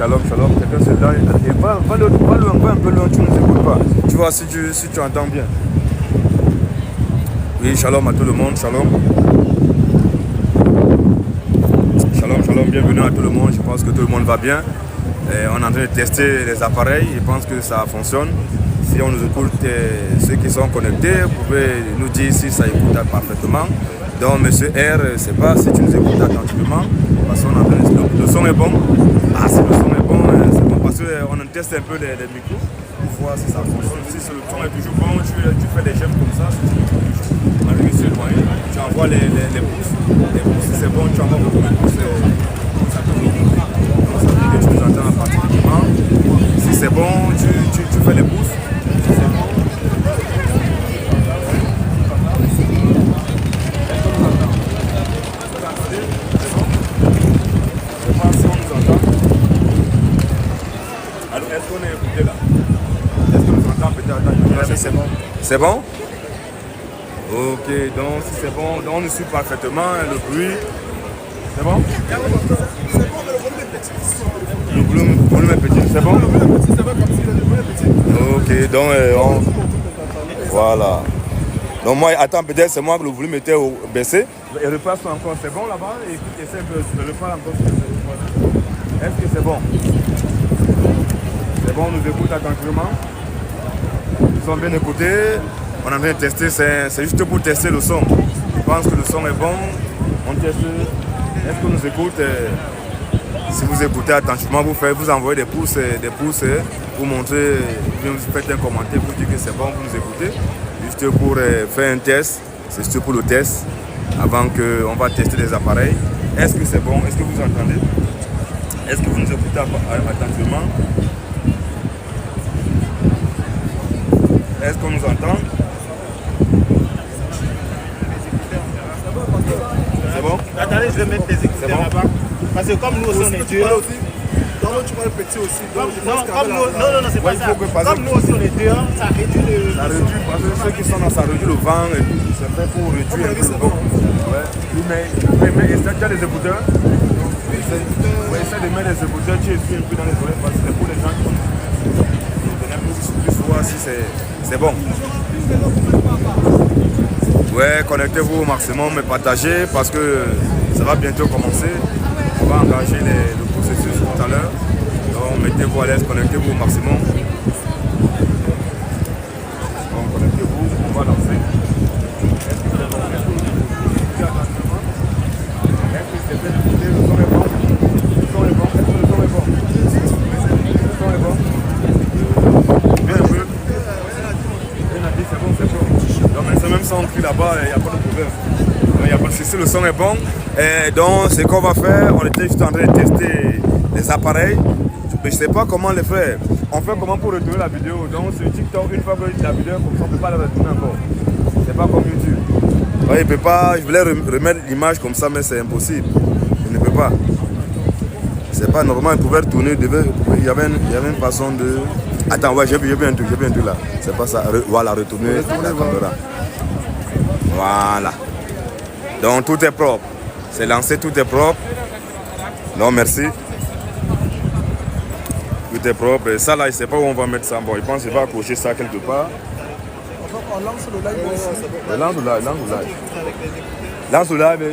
shalom, shalom. Quelqu'un se donne. Et va loin, va un peu loin, tu ne nous écoutes pas. Tu vois si tu entends bien. Oui, shalom à tout le monde, shalom. Shalom, shalom, bienvenue à tout le monde. Je pense que tout le monde va bien. Et on est en train de tester les appareils. Je pense que ça fonctionne. Si on nous écoute, ceux qui sont connectés, vous pouvez nous dire si ça écoute parfaitement. Donc, monsieur R, je ne sais pas si tu nous écoutes attentivement. Parce qu'on le son est bon. Ah, si le son est bon, c'est bon. Parce qu'on teste un peu les micros pour voir si ça fonctionne. Si le son est toujours bon, tu fais des j'aime comme ça. Malgré que c'est loin, tu envoies les pouces. Les pouces, si c'est bon, tu envoies beaucoup de pouces. Ça peut nous montrer. Donc, ça veut dire que tu nous entends particulièrement. Si c'est bon, tu fais les pouces. Si c'est bon. Est-ce qu'on est écouté là? Est-ce que nous entendons peut-être? C'est bon. C'est bon? Ok, donc si c'est bon, donc on nous suit parfaitement, le bruit. C'est bon? Le volume est petit, c'est bon? Ok, donc voilà. Donc moi, attends, peut-être c'est moi que le volume était baissé. Et le repas encore, c'est bon là-bas? Et essaie de le faire encore. Est-ce que c'est bon? C'est bon, on nous écoute attentivement. Ils sont bien écoutés. On a bien testé, c'est juste pour tester le son. Je pense que le son est bon. On teste. Est-ce qu'on nous écoute? Si vous écoutez attentivement, vous envoyez des pouces, pour montrer, vous faites un commentaire pour dire que c'est bon, vous nous écoutez. Juste pour faire un test, c'est juste pour le test, avant qu'on va tester les appareils. Est-ce que c'est bon? Est-ce que vous entendez? Est-ce que vous nous écoutez attentivement? Est-ce qu'on nous entend? C'est bon? Attendez, je vais mettre tes écouteurs là-bas. Parce que comme nous aussi on est deux. Donc tu vois le petit aussi. Non, c'est pas ça. Comme nous aussi on est deux, ça réduit le. Ça réduit, parce que ceux qui sont dans ça réduit le vent et tout. C'est fait pour réduire un peu le vent. Ouais. Mais tu as des écouteurs? Oui, essaie de mettre les écouteurs, tu essuies un peu dans les oreilles parce que c'est pour les gens qui plus voir si c'est bon. Ouais, connectez-vous au maximum et partagez parce que ça va bientôt commencer. On va engager le processus tout à l'heure. Donc mettez-vous à l'aise, connectez-vous au maximum. Donc connectez-vous, on va lancer. Est-ce que c'est bon? Est-ce que c'est bien écouté? Le son est bon? Le son est bon? Est-ce que le son est bon? Le son est bon? Bien un peu. Bien a dit, c'est bon, c'est bon. Donc mais même sans cri là-bas, il n'y a pas de problème. Il n'y a pas de souci, le son est bon. Et donc ce qu'on va faire, on était juste en train de tester les appareils. Mais je ne sais pas comment le faire. On fait comment pour retourner la vidéo? Donc sur TikTok, une fois que la vidéo comme ça, on ne peut pas la retourner encore. C'est pas comme YouTube. Ouais, il peut pas, je voulais remettre l'image comme ça, mais c'est impossible. Je ne peux pas. C'est pas normal, il pouvait retourner, il y avait une façon de... Attends, ouais, j'ai vu un truc là. C'est pas ça. Voilà, retourner la caméra. Voilà. Donc tout est propre. C'est lancé, tout est propre. Non, merci. Tout est propre. Et ça là, il ne sait pas où on va mettre ça. Bon, il pense qu'il va accrocher ça quelque part. On lance le live aussi. Lance le live.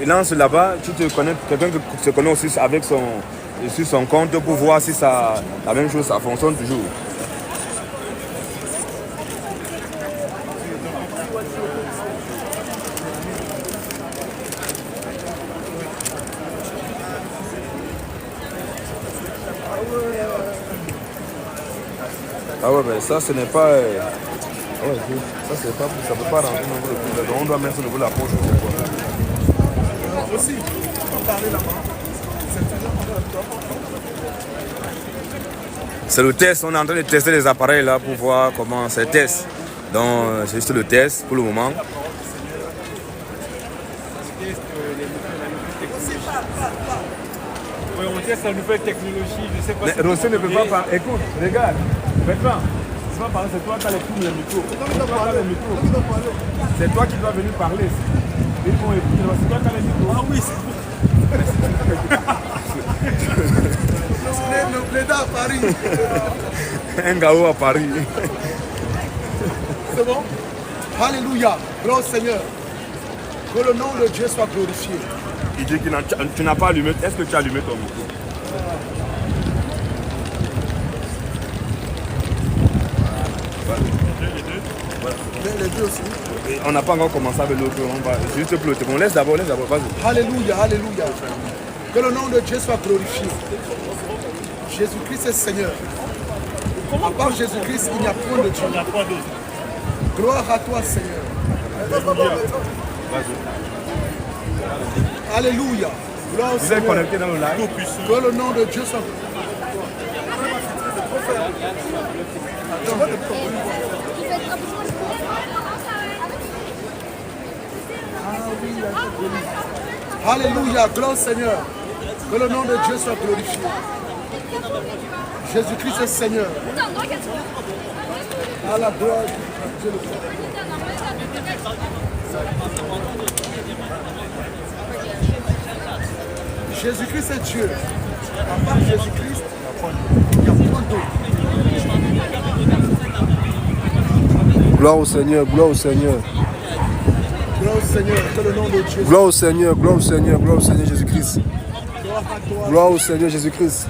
Lance là-bas. Tu te connais, quelqu'un qui se connaît aussi avec sur son compte pour voir si ça, la même chose, ça fonctionne toujours. Ah ouais, ben ça ce n'est pas... Ouais, ça c'est pas... Ça peut pas rentrer au niveau de plus. On doit mettre au niveau de la poche. Aussi, on peut parler là-bas. C'est le test, on est en train de tester les appareils là pour voir comment c'est test. Donc c'est juste le test pour le moment. Oui, on teste la nouvelle technologie, je sais pas. Mais Rossé ne peut pas parler. Écoute, regarde, maintenant, tu vas parler, c'est toi qui as les coups de micro. C'est toi qui dois venir parler. Ils vont écouter, c'est toi qui as les micros. Ah oui, c'est gars à Paris. Un gars à Paris. C'est bon? Alléluia. Gloire au Seigneur. Que le nom de Dieu soit glorifié. Il dit que tu n'as pas allumé. Est-ce que tu as allumé ton micro? Les deux aussi. Et on n'a pas encore commencé avec l'autre. On va juste pour le témoin. Laisse d'abord, vas-y. Alléluia, alléluia. Que le nom de Dieu soit glorifié. Jésus-Christ est Seigneur. À part Jésus-Christ, il n'y a point de Dieu. Il n'y a pas d'autre. Gloire à toi, Seigneur. Alléluia. Gloire au Vous êtes Seigneur. connecté dans le live? Que le nom de Dieu soit Alléluia, gloire au Seigneur. Que le nom de Dieu soit glorifié. Jésus-Christ est Seigneur. À la gloire de Dieu le Père. Jésus-Christ est Dieu. À part Jésus-Christ, il n'y a point d'autre. Gloire au Seigneur, gloire au Seigneur. Gloire au Seigneur, que le nom de Dieu. Gloire au Seigneur, gloire au Seigneur, gloire au Seigneur Jésus-Christ. Gloire à toi. Gloire au Seigneur Jésus-Christ.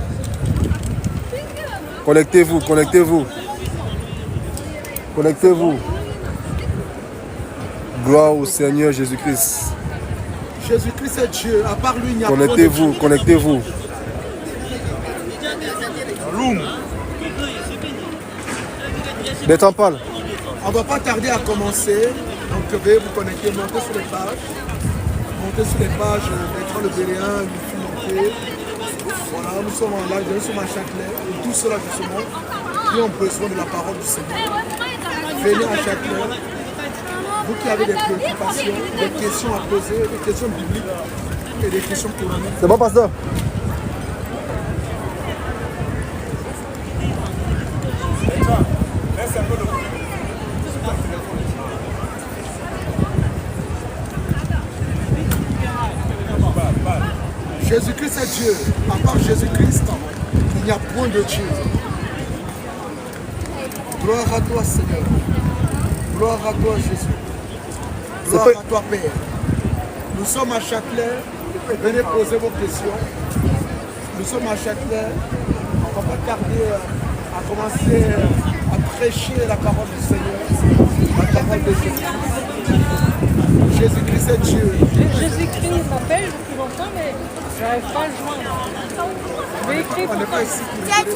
Connectez-vous, connectez-vous. Connectez-vous. Gloire au Seigneur Jésus-Christ. Jésus-Christ est Dieu. À part lui, il n'y a point de Connectez-vous, Dieu. connectez-vous. Bertrand parle. On ne va pas tarder à commencer. Donc veuillez vous connecter, montez sur les pages. Montez sur les pages Bertrand Le Béléen, Lucie Monté. Voilà, nous sommes en live, nous sommes à Châtelet. Et tous ceux-là justement qui ont besoin de la parole du Seigneur. Venez à Châtelet. Vous qui avez des préoccupations, des questions à poser, des questions bibliques et des questions coraniques. C'est bon, pasteur? Jésus-Christ est Dieu. À part Jésus-Christ, il n'y a point de Dieu. Gloire à toi, Seigneur. Gloire à toi, Jésus. Gloire à toi, Père. Nous sommes à Châtelet. Venez poser vos questions. Nous sommes à Châtelet. On ne va pas tarder à commencer à prêcher la parole du Seigneur. La parole de Jésus. Jésus-Christ est Dieu. Jésus-Christ m'appelle depuis longtemps, mais je n'arrive pas à le joindre. Je vais écrire On n'est pour pas ici pour rigoler.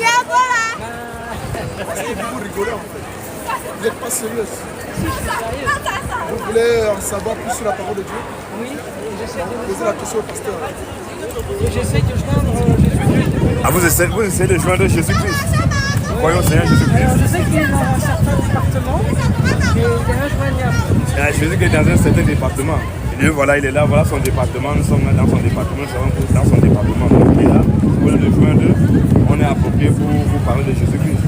Parce que vous rigolez en fait. Vous n'êtes pas sérieux. Vous voulez en savoir plus sur la parole de Dieu? Oui, j'essaie Posez la question au pasteur. de joindre Jésus-Christ. Ah, vous essayez de joindre Jésus-Christ. Croyons au Seigneur Jésus-Christ. Alors, je sais qu'il est dans un certain département, mais il est injoignable. Il y a Jésus qui est dans un certain département. Et lui, voilà, il est là, voilà son département. Nous sommes dans son département, nous savons que dans son département. Donc, il est là. Vous voulez le joindre, on est approprié pour vous parler de Jésus-Christ.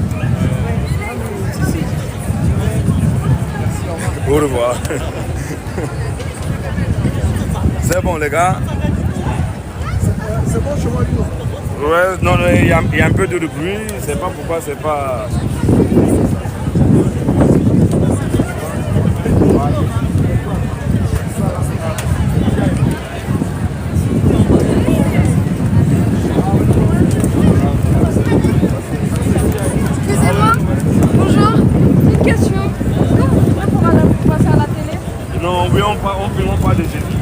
Au revoir. C'est bon, les gars. C'est bon, je vois lui. Ouais, non, il y a un peu de bruit. Je sais pas pourquoi, c'est pas. Excusez-moi, bonjour, une question. Comment on peut passer à la télé? Non, oui, on parle de Jésus.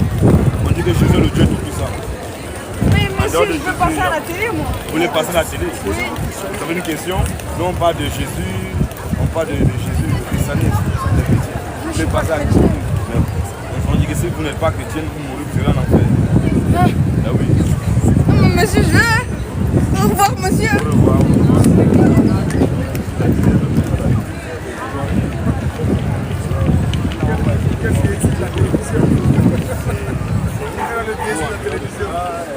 On dit que Jésus est le Dieu Tout-Puissant. Mais dehors monsieur, de je veux Jésus, passer à la télé, moi. Vous voulez passer à la télé? Oui. Vous avez une question? Nous, on parle de Jésus, on parle de Jésus, le christianisme, des chrétiens. Vous voulez passer à la télé? On dit que si vous n'êtes pas chrétien, vous mourrez, vous serez en enfer. Ah oui. Non, mais monsieur, je veux. Au revoir, monsieur. Au revoir. Qu'est-ce qui excite la télévision? Elle veut bien sur la télévision.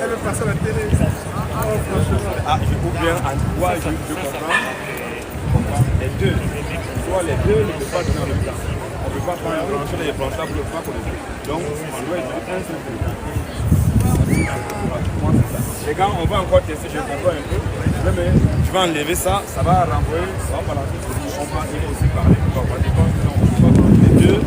Elle veut passer à la télé. Oh, franchement. Ah, je peux bien en quoi je comprends. Les deux. Soit les deux ne peuvent pas être dans le temps. On ne peut pas prendre brancher les branchables pour le faire pour les deux. Donc, on doit utiliser un seul. Les gars, on va encore tester, je comprends un peu. Tu vas enlever ça, ça va renvoyer, ça va balancer. On va aussi parler. Les deux.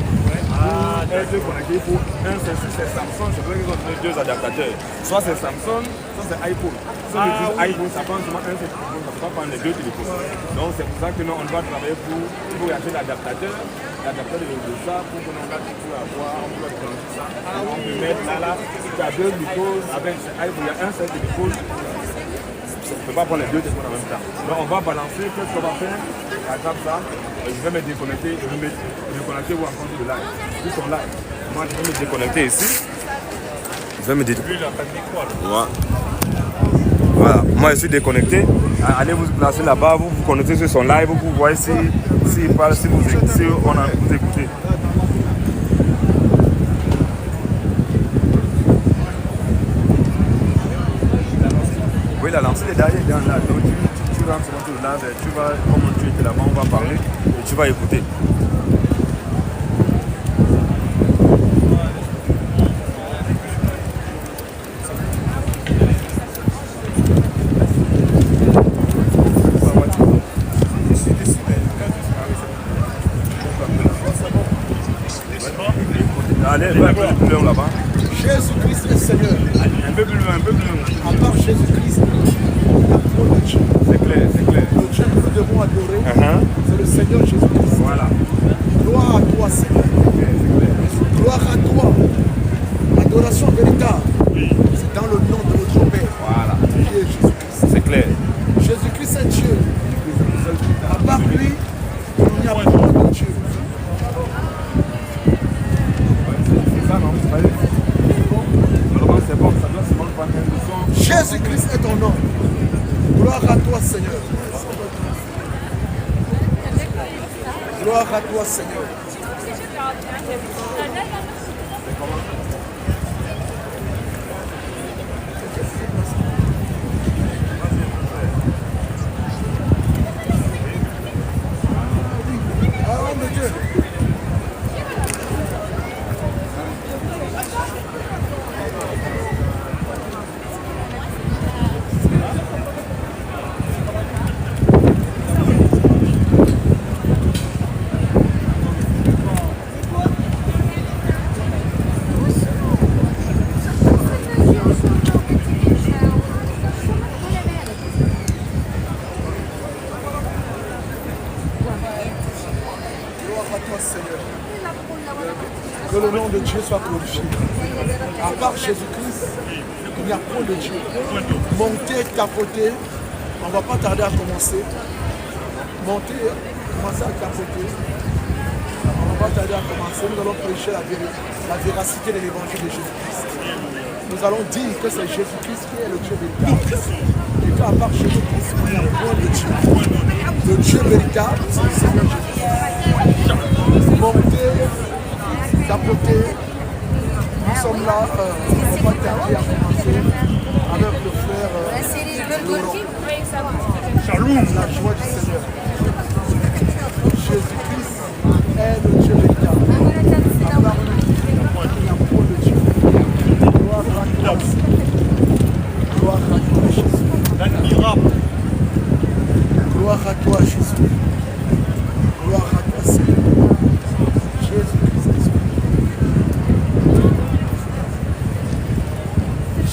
R2 connecté pour un c'est Samsung, c'est vrai qu'ils ont donné 2 adaptateurs. Soit c'est Samsung, soit c'est iPhone. Si on utilise iPhone, ça prend seulement un seul téléphone, ça ne peut pas prendre les 2 téléphones. Donc c'est pour ça que nous on doit travailler pour acheter l'adaptateur de ça, pour que l'on avoir, on peut brancher ça. On peut mettre là, il y a 2 micros avec iPhone, il y a un seul téléphone. On ne peut pas prendre les 2 téléphones en même temps. Donc on va balancer, qu'est-ce qu'on va faire? Attrape ça, je vais me déconnecter, je vais me déconnecter ou en compte de live. Ils sont live. Moi je vais me déconnecter ici. Je vais me déconnecter. Voilà, moi je suis déconnecté. Allez vous placer là-bas, vous vous connectez sur son live, vous voyez s'il parle, si vous écoutez. Oui, il a lancé les derrière là. Donc tu rentres sur le live, tu vas, comme tu étais là-bas, on va parler et tu vas écouter. Allez, un peu plus loin là-bas. Jésus-Christ est Seigneur. Un peu plus loin, un peu plus loin. À part Jésus-Christ, il n'y a pas de Dieu. C'est clair, c'est clair. Le Dieu que nous devons adorer, c'est le Seigneur Jésus-Christ. Voilà. Gloire à toi, Seigneur. Gloire à toi. Adoration véritable. C'est dans le nom de notre Père. Voilà. Qui est Jésus-Christ. C'est clair. Jésus-Christ est Dieu. À part lui, il n'y a pas de Dieu. C'est ça, non? C'est bon, ça doit se prendre par un son. Jésus-Christ est ton nom. Gloire à toi, Seigneur. Gloire à toi, Seigneur. Parole de Dieu. Que le nom de Dieu soit glorifié. À part Jésus-Christ, il n'y a point de Dieu. Monter, tapoter, on ne va pas tarder à commencer. Monter, commencer à tapoter. On ne va pas tarder à commencer. Nous allons prêcher la véracité de l'évangile de Jésus-Christ. Nous allons dire que c'est Jésus-Christ qui est le Dieu véritable. Et qu'à part Jésus-Christ, il n'y a point de Dieu. Le Dieu véritable, c'est le Seigneur Jésus-Christ. Monter, tapoter. Nous sommes là, on ne va pas tarder à commencer avec le frère Laurent. Shalom, la joie du Seigneur. Jésus-Christ est le Dieu véritable. À part lui, il n'y a point de Dieu. Gloire à toi. Gloire à toi, Jésus. Gloire à toi, Jésus. Gloire à toi, Seigneur. Jésus-Christ.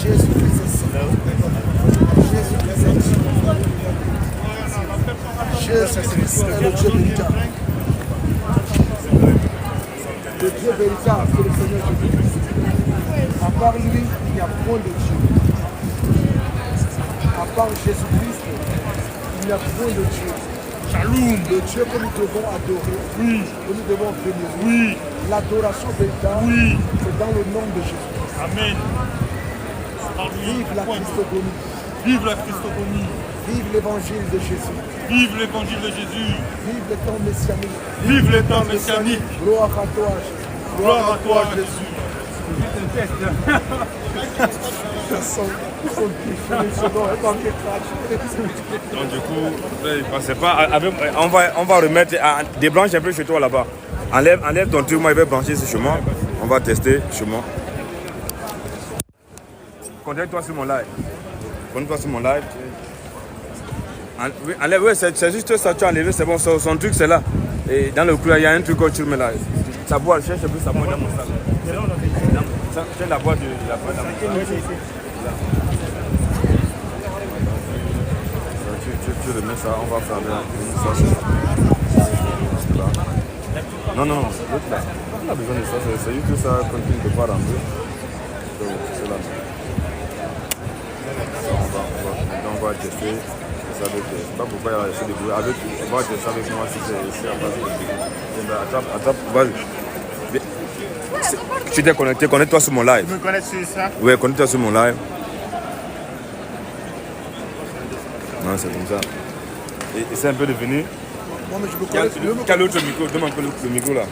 Jésus-Christ est Seigneur. Jésus-Christ est Seigneur. Jésus-Christ est le Dieu véritable. Le Dieu véritable, c'est le Seigneur Jésus-Christ. À part lui, il n'y a point de Dieu. À part Jésus-Christ, il n'y a point de Dieu. Shalom. Le Dieu que nous devons adorer, que nous devons vénérer. L'adoration véritable, c'est dans le nom de Jésus-Christ. Amen. Vive la Christogonie. Vive la Christogonie. Vive l'évangile de Jésus. Vive l'évangile de Jésus. Vive le temps messianique. Vive le temps messianique. Gloire à toi, Jésus. Gloire à toi, Jésus. Donc du coup, c'est pas, on va remettre, débranche un peu chez toi là-bas. Enlève ton truc, moi je vais brancher ici chez moi. On va tester chez moi. Connecte-toi sur mon live. Connecte-toi sur mon live. Oui, enlève, ouais, c'est juste ça, tu as enlevé, c'est bon, son truc c'est là. Et dans le couloir, il y a un truc que tu mets là. Sa boîte, cherche un peu sa boîte dans mon sac. C'est la boîte de la boîte dans mon sac. Tu remets ça, on va faire ça. Non, l'autre là. On a besoin de ça, c'est juste que ça continue de pas rentrer. Donc c'est là. On va tester. Je ne sais pas pourquoi il y a laissé des bruits. On va tester avec moi si c'est à base de attrape, vas-y. Tu t'es connecté, connecte-toi sur mon live. Tu me connais sur ça? Oui, connecte-toi sur mon live. Non, c'est comme ça. Et c'est un peu devenu. Bon, mais je peux Quel autre micro? Donne un peu le micro là.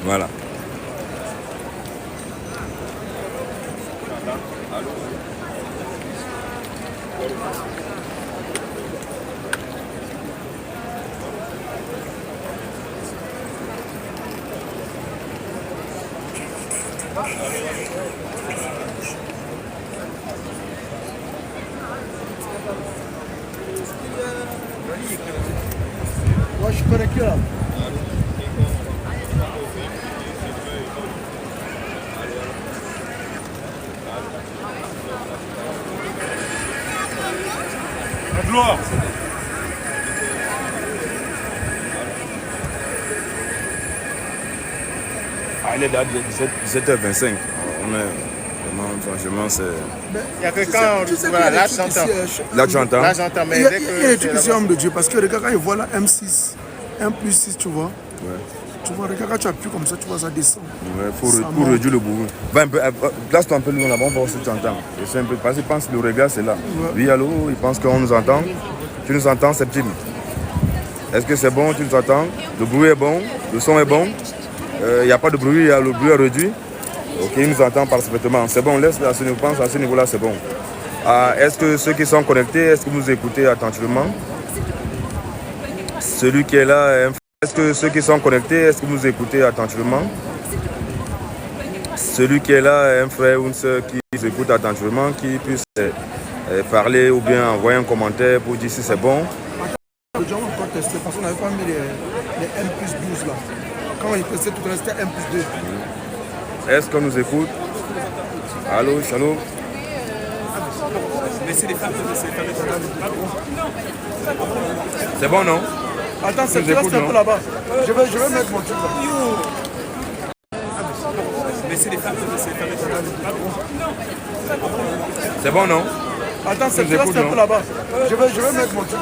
Voilà. Moi, je suis connecté là. La gloire. Ah, il est là 17h25. On est vraiment, franchement, c'est. Il n'y a que quand voilà, là, j'entends. Là, tu entends? Là, j'entends, mais Il y a dès des que trucs ici, homme de Dieu, parce que regarde, quand il voit là M6, 1 plus 6, tu vois. Ouais. Tu vois, regarde, quand tu appuies comme ça, tu vois, ça descend. Ouais, pour Ça réduire le bruit. Va un peu, place-toi un peu loin là-bas, on va voir si tu entends. Et c'est un peu, parce qu'il pense que le regard c'est là. Oui, allô, il pense qu'on nous entend. Tu nous entends, Septime? Est-ce que c'est bon, tu nous entends? Le bruit est bon, le son est bon. Il n'y a pas de bruit, le bruit est réduit. Ok, il nous entend parfaitement. C'est bon, laisse à ce niveau, pense à ce niveau-là, c'est bon. Est-ce que ceux qui sont connectés, est-ce que vous écoutez attentivement? Celui qui est là, est-ce que ceux qui sont connectés, est-ce que vous écoutez attentivement? Celui qui est là, un frère ou une soeur qui écoute attentivement, qui puisse parler ou bien envoyer un commentaire pour dire si c'est bon. Le jour, on va encore tester parce qu'on n'avait pas mis les M plus 12 là. Quand on testait tout le reste, c'était M plus 2. Est-ce qu'on nous écoute? Allô, shalom. C'est bon, non? Attends, c'est reste un peu là-bas. Je vais mettre mon truc là. C'est bon, non? Attends, c'est reste un peu là-bas. Je vais mettre mon truc là.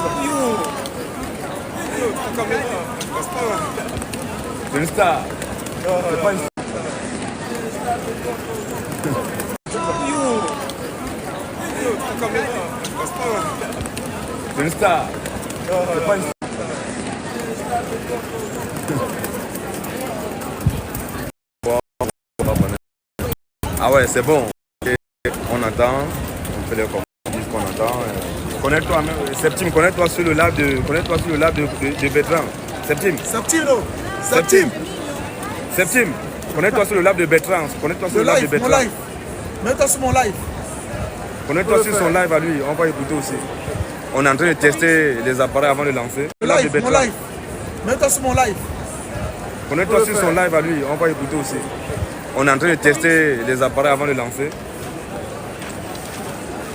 C'est une star. C'est pas une star. C'est une star. C'est pas une star. Ah ouais, c'est bon. Okay. On entend. On fait les commandes qu'on entend. Connecte-toi, Septime, connecte-toi sur le live de Bertrand. Septime. Septime, connecte-toi sur le live de Bertrand. Connecte-toi sur le live de Bertrand. Mon live. Mets-toi sur mon live. Connecte-toi sur son live à lui, on va écouter aussi. On est en train de tester les appareils avant de lancer. Mon live. Mets-toi sur mon live. Connecte-toi sur son live à lui, on va écouter aussi. On est en train de tester les appareils avant de lancer.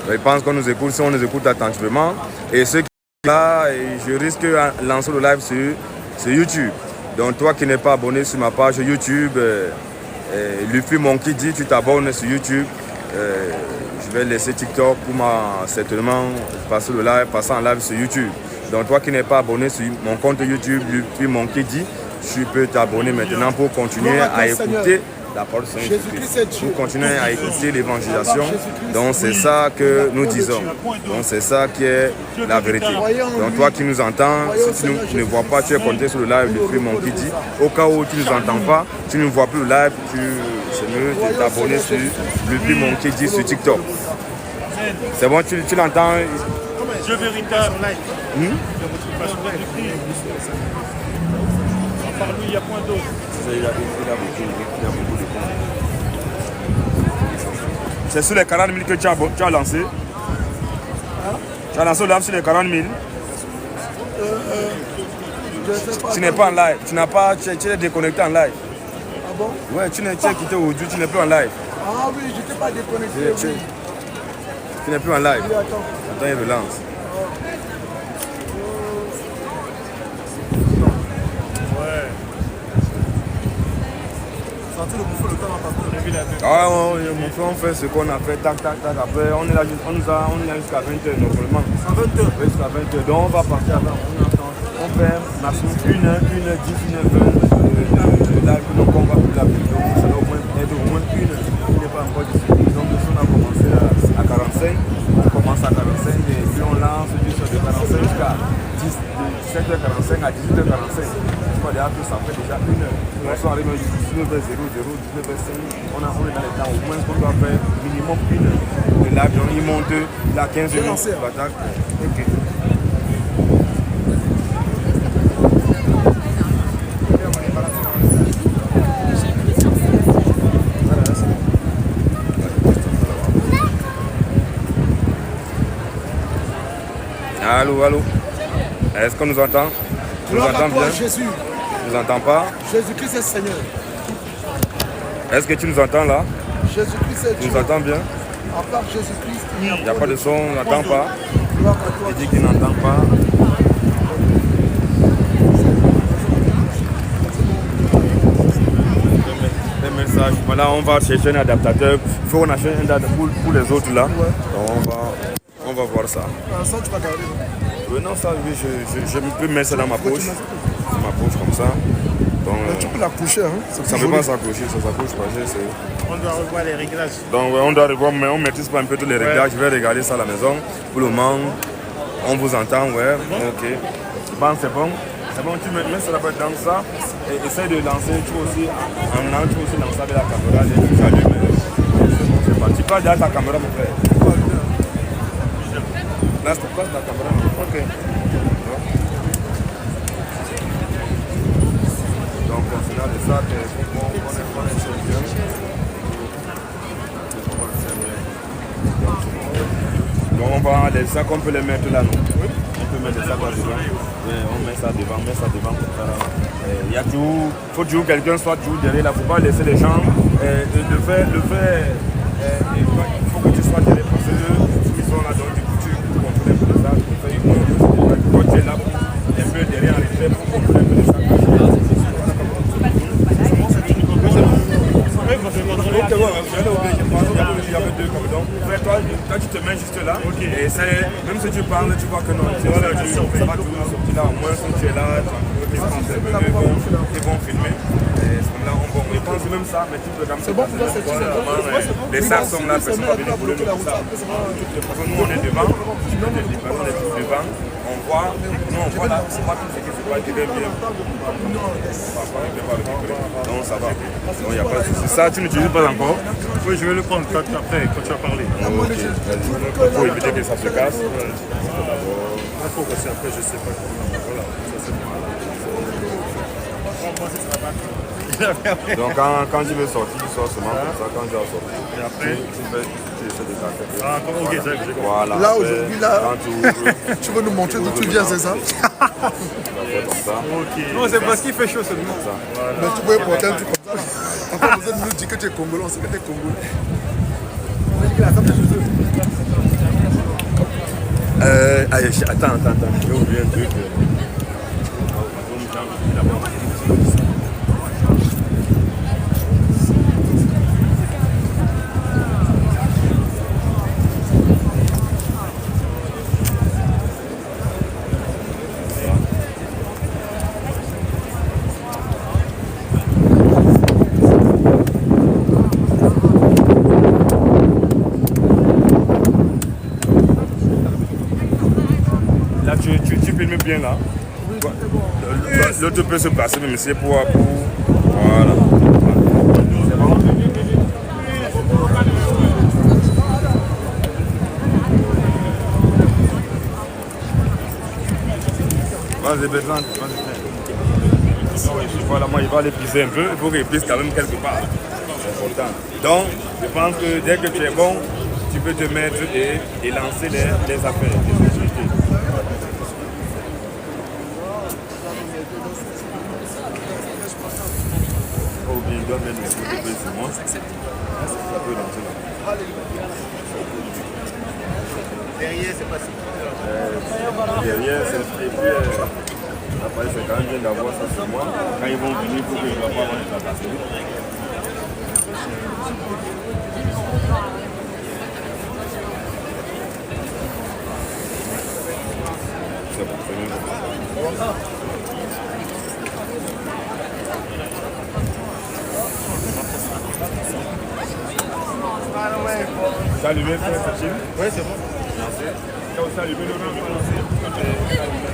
Je pense qu'on nous écoute, si on nous écoute attentivement. Et ceux qui sont là, je risque de lancer le live sur YouTube. Donc toi qui n'es pas abonné sur ma page YouTube, Luffy Monkey dit, tu t'abonnes sur YouTube. Je vais laisser TikTok pour certainement passer en live sur YouTube. Donc toi qui n'es pas abonné sur mon compte YouTube, Luffy Monkey dit, tu peux t'abonner maintenant pour continuer à écouter la parole de Saint-Jésus-Christ, pour continuer à écouter l'évangélisation. Donc c'est ça que nous disons. Donc c'est ça qui est la vérité. Donc toi qui nous entends, si tu ne vois pas, tu es connecté sur le live de Luffy Monkey dit. Au cas où tu ne nous entends pas, tu ne vois plus le live, c'est mieux de t'abonner sur Luffy Monkey dit sur TikTok. C'est bon, tu l'entends? Je véritable live. Par lui, il y a point d'eau. Il a beaucoup de points. C'est sur les 40 000 que tu as lancé. Tu as lancé au live sur les 40 000. Je sais pas. Tu n'es pas en live. Tu n'as pas. Tu es déconnecté en live. Ah bon? Ouais, tu as quitté aujourd'hui, tu n'es plus en live. Ah oui, je n'étais pas déconnecté. Tu, Oui. tu n'es plus en live. Oui, attends. Attends, il relance. Ouais. Sortir le bouffon le temps à passer le ville. Ah, mon frère, on fait ce qu'on a fait, tac, tac, tac. Après, on est là, on est là jusqu'à 20h normalement. À 20h. Oui, jusqu'à 20h. Donc, on va partir avant. On fait maximum 1h, 1h10, 1h20. Là, donc, on va plus la ville. Donc, ça doit au moins être au moins 1h. Il n'est pas encore ici. Donc, on a commencé à 45. On commence à 45 et puis on lance du sur de 45 jusqu'à 17h45 à 18h45. Je crois déjà que ça fait déjà 1 heure. On sont arrivés à 19h00, 19h05. On est dans les temps au moins qu'on doit faire minimum 1 heure. Et là, il monte là 15 minutes. Ok. Allô, allô. Est-ce qu'on nous entend? Tu nous entends bien? Jésus. Tu nous entends pas? Jésus-Christ est Seigneur. Est-ce que tu nous entends là? Jésus-Christ est Tu Dieu. nous entends bien? À part Jésus-Christ, il Il n'y a pas de son, on n'entend pas. gloire à toi. Il dit qu'il n'entend pas. Des messages. Voilà, on va chercher un adaptateur. Il faut qu'on achète un adaptateur pour les autres là. Donc on va voir ça. Ça, tu vas garder. Non, ça, oui, je peux mettre ça dans ma poche. Dans ma poche comme ça. Donc, Tu peux la coucher, hein. ça ne peut pas s'accrocher, ça s'accroche pas. On doit revoir les réglages. Donc ouais, on doit revoir, mais on ne maîtrise pas un peu tous les réglages. Je vais regarder ça à la maison. Pour le moment, on vous entend, ouais. Ok. Bon, c'est bon. C'est bon, tu mets ça là-bas dans ça. Et essaye de lancer, tu aussi, en allant, tu aussi lancer avec la caméra. Tu allumes. C'est bon, c'est parti. Tu pas derrière ta caméra, mon frère. Là, c'est pas la caméra. Ok. Donc, considérant de ça, on est sur le bien. Donc, on va les sacs, on peut les mettre là, non? Oui. On peut mettre les sacs là devant. On met ça devant, comme ça. Il y a toujours, faut toujours quelqu'un soit toujours derrière là. Il ne faut pas laisser les gens le faire. Il faut que tu sois derrière parce que ils sont là, donc du coup, tu contrôles un peu de ça. Quand tu es là, un peu derrière, en effet, pour contrôler un peu de ça. Il y avait deux comme donc. Toi, tu te mets juste là. Et même si tu parles, tu vois que non. Ça va toujours sortir là. Au moins, si tu es là, ils vont filmer. Et c'est comme là, je pense même ça, mais tu peux quand même. C'est bon pour toi, c'est bon. Les sacs sont là, personne ne va venir pour le ça. Nous, on est devant. On est tous devant. On voit, nous on voit là, on voit tout ce qui se passe, qui vient bien. Donc ça va. Donc il n'y a pas de souci. Ça, tu n'utilises pas encore? Oui, je vais le prendre après, quand tu vas parler. Ok, vas-y. Pour éviter que ça se casse. Il faut passer après, je ne sais pas comment. Voilà, ça c'est bon. Donc quand je veux sortir, tu sors seulement comme ça. Quand je vais sortir, Et après, tu essaies de t'accepter. ah, ok, ça, j'ai compris. Voilà. Là, Après, aujourd'hui, là, quand tu ouvres, tu veux nous montrer d'où tu viens, c'est ça? tu vas faire comme ça. Ok. Non, c'est parce qu'il fait chaud seulement. Mais tu pouvais porter un truc comme ça. Enfin, vous êtes nous dit que tu es congolais, on sait que tu es congolais. Attends, je vais oublier un truc. Là, tu filmes bien là. L'autre peut se placer, mais c'est pour. Voilà. C'est bon? Vas-y, Bertrand, voilà, moi, il va aller pisser un peu. Il faut qu'il pisse quand même quelque part. C'est important. Donc, je pense que dès que tu es bon, tu peux te mettre et lancer les affaires, les activités. Oh bien, il doit mettre les photos sur moi. Ça peut lancer là. Derrière, c'est pas si. Derrière, c'est et puis après, c'est quand même bien d'avoir ça sur moi. Quand ils vont venir, il faut que je ne dois pas avoir les tracassés. C'est pour finir. Ça allumé, frère Sachin? Oui, c'est bon. Merci. Quand vous allumez le micro aussi,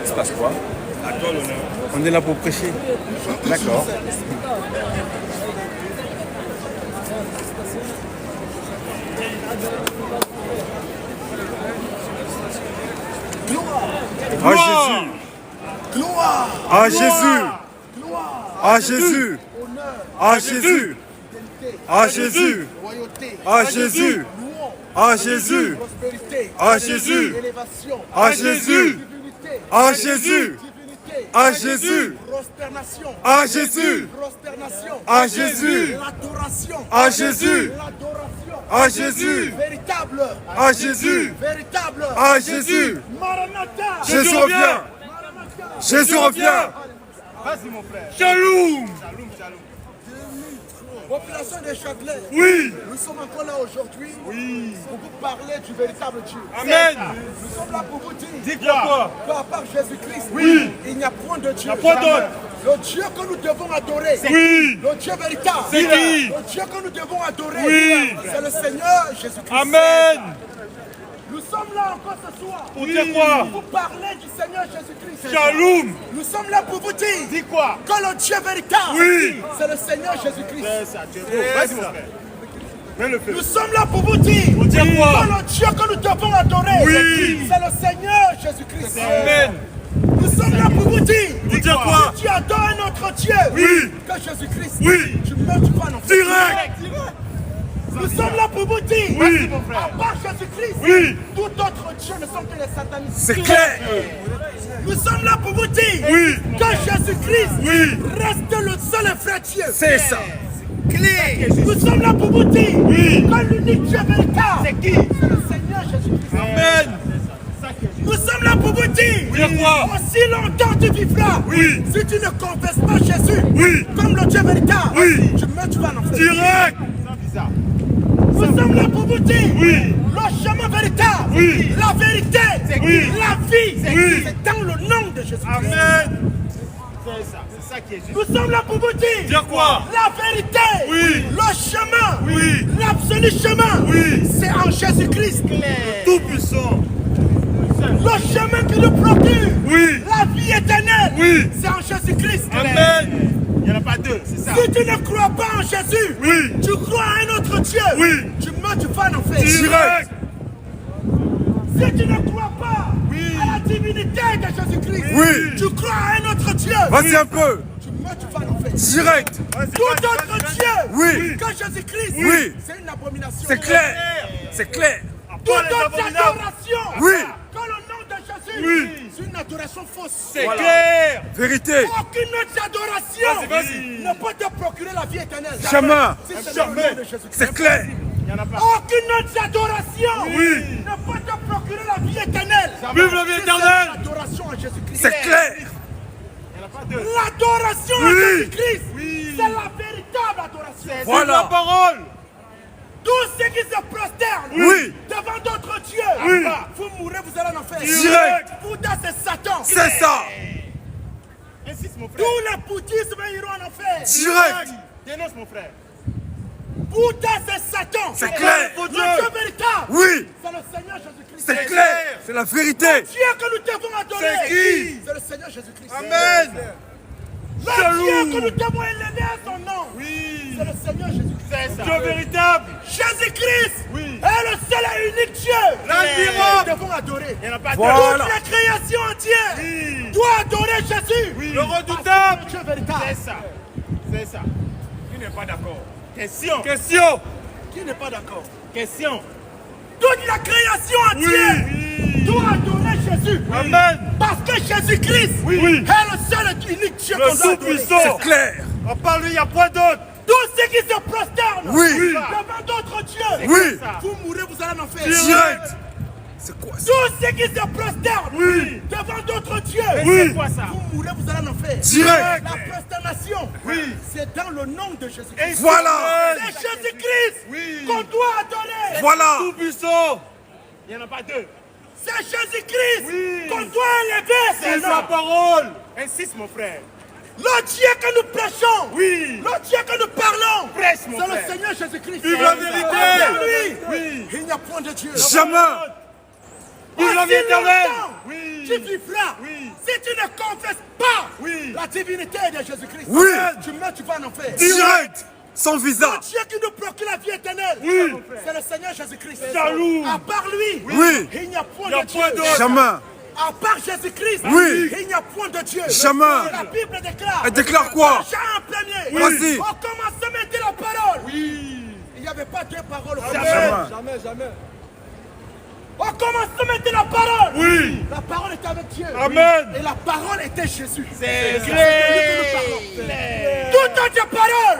Il se passe quoi? à toi l'honneur. On est là pour prêcher. D'accord. Ah Jésus! Gloire, Ah Jésus! gloire, Ah Jésus! honneur, Ah Jésus! fidélité, Ah Jésus! royauté, Ah Jésus! louange, Ah Jésus! prospérité, Ah Jésus! élévation, Ah Jésus! divinité, Ah Jésus! divinité, Ah Jésus! prosternation, Ah Jésus! prosternation, Ah Jésus! l'adoration, Ah Jésus! l'adoration, Ah Jésus! véritable, Ah Jésus! véritable, Ah Jésus! Maranatha, Jésus revient! Maranatha, Jésus revient! Vas-y, mon frère. Shalom! Shalom, shalom. population de Châtelet, Oui! nous sommes encore là aujourd'hui pour vous parler du véritable Dieu. Amen! Nous sommes là pour vous dire Dis quoi? qu'à part Jésus-Christ, Oui. il n'y a point de Dieu. point Jamais. d'autre. Le Dieu que nous devons adorer, Oui! le Dieu véritable, C'est qui? le Dieu que nous devons adorer, Oui. c'est le Seigneur Jésus-Christ. Amen! Nous sommes là encore ce soir Pour dire quoi? pour vous parler du Seigneur Jésus-Christ. Shalom! Nous sommes là pour vous dire Dis quoi? que le Dieu véritable, Oui. c'est le Seigneur Jésus-Christ. C'est ça, tu es beau. Vas-y, mon frère. Mets le feu. Nous sommes là pour vous dire dire quoi? que le Dieu que nous devons adorer, Oui. c'est le Seigneur Jésus-Christ. Amen! Nous sommes là pour vous dire Pour dire quoi? si tu adores un autre Dieu Oui. que Jésus-Christ, Oui. tu meurs, tu vas en enfer. Direct. Nous sommes là pour vous dire Oui. à part Jésus-Christ, Oui. tout autre Dieu ne sont que les satanistes. C'est clair! Nous sommes là pour vous dire Oui. que Jésus-Christ Oui. reste le seul et vrai Dieu. C'est ça! Clé. Nous sommes là pour vous dire Oui. que l'unique Dieu véritable, C'est qui? c'est le Seigneur Jésus-Christ. Amen! Nous sommes là pour vous dire Dire quoi? aussi longtemps tu vivras. Oui. Si tu ne confesses pas Jésus Oui. comme le Dieu véritable, Oui. tu meurs, tu vas en enfer. Direct! C'est bizarre. Nous sommes là pour vous dire Oui. le chemin véritable, Oui. la vérité, Oui. la vie, Oui. c'est dans le nom de Jésus. Amen! C'est ça. C'est ça qui est juste. Nous sommes là pour vous dire Dire quoi? la vérité, Oui. le chemin, Oui. l'absolu chemin, Oui. c'est en Jésus-Christ. Tout puissant! Le chemin qui nous procure Oui. la vie éternelle, Oui. c'est en Jésus-Christ. Amen! Il n'y en a pas deux, c'est ça. Si tu ne crois pas en Jésus, Oui. tu crois à un autre Dieu, Oui. tu meurs, tu vas en enfer. Direct! Si tu ne crois pas à la divinité de Jésus-Christ, Oui. tu crois à un autre Dieu, Vas-y un peu! tu meurs, tu vas en enfer. Direct! Tout autre Dieu Oui. que Jésus-Christ, Oui. c'est une abomination. C'est clair! C'est clair! Toute autre adoration Oui. que le nom de Jésus, Oui. c'est une adoration fausse. C'est clair! Vérité! Aucune autre adoration Vas-y. ne peut te procurer la vie éternelle. Chemin. Si c'est le nom de Jésus-Christ. C'est clair! Il n'y en a pas. Aucune autre adoration Oui. ne peut te procurer la vie éternelle. Vive la vie Si éternelle. c'est l'adoration à Jésus-Christ. C'est clair! Il n'y en a pas deux. L'adoration à Oui. Jésus-Christ, c'est la véritable adoration. Voilà! parole! Tous ceux qui se prosternent Oui. devant d'autres dieux, Oui. vous mourrez, vous allez en enfer. Direct. Bouddha, c'est Satan. C'est ça! Insiste, mon frère. Tous les bouddhistes iront en enfer. Direct! Dénonce, mon frère. Bouddha, c'est Satan. C'est clair. Le Dieu véritable, Oui! c'est le Seigneur Jésus-Christ. C'est clair! C'est la vérité! Dieu que nous devons adorer, C'est qui? c'est le Seigneur Jésus-Christ. Amen! Le Dieu que nous devons élever à son nom. Oui. C'est le Seigneur Jésus-Christ. C'est ça. Dieu véritable. Jésus-Christ. Oui. Est le seul et unique Dieu. L'admirable. Nous devons adorer. Il n'y en a pas voilà. Toute la création entière doit adorer Jésus. Oui. Le redoutable. Dieu véritable. C'est ça. C'est ça. Qui n'est pas d'accord? Question. Question. Qui n'est pas d'accord? Question. Toute la création entière doit adorer Jésus. Amen. Parce que Jésus-Christ est le seul et unique Dieu qu'on doit adorer. C'est clair. À part lui, il n'y a pas d'autre. Tous ceux qui se prosternent devant d'autres dieux, vous mourrez, vous allez en faire. Direct. C'est quoi ça? Tous ceux qui se prosternent devant d'autres dieux, c'est quoi ça? Vous mourrez, vous allez en faire. Direct. La prosternation, c'est dans le nom de Jésus-Christ. Voilà. C'est Jésus-Christ qu'on doit adorer. Voilà. Tout puissant. Il n'y en a pas deux. C'est Jésus-Christ qu'on doit élever. C'est sa parole. Insiste, mon frère. Le Dieu que nous prêchons, le Dieu que nous parlons, c'est le Seigneur Jésus-Christ. Vive la vérité. Il n'y a point de Dieu. Jamais. Vive la vie éternelle. Tu vivras. Si tu ne confesses pas la divinité de Jésus-Christ, tu meurs, tu vas en enfer. Direct. Sans visa. Le Dieu qui nous procure la vie éternelle, c'est le Seigneur Jésus-Christ. À part lui, il n'y a point de Dieu. Jamais. À part Jésus-Christ, il n'y a point de Dieu. Jamais. La Bible déclare. Elle déclare quoi? Jean premier. Vas-y. Au commencement était la parole. Il n'y avait pas deux paroles. Jamais. Jamais. Au commencement était la parole. La parole était avec Dieu. Amen. Et la parole était Jésus. C'est clair. Toute autre parole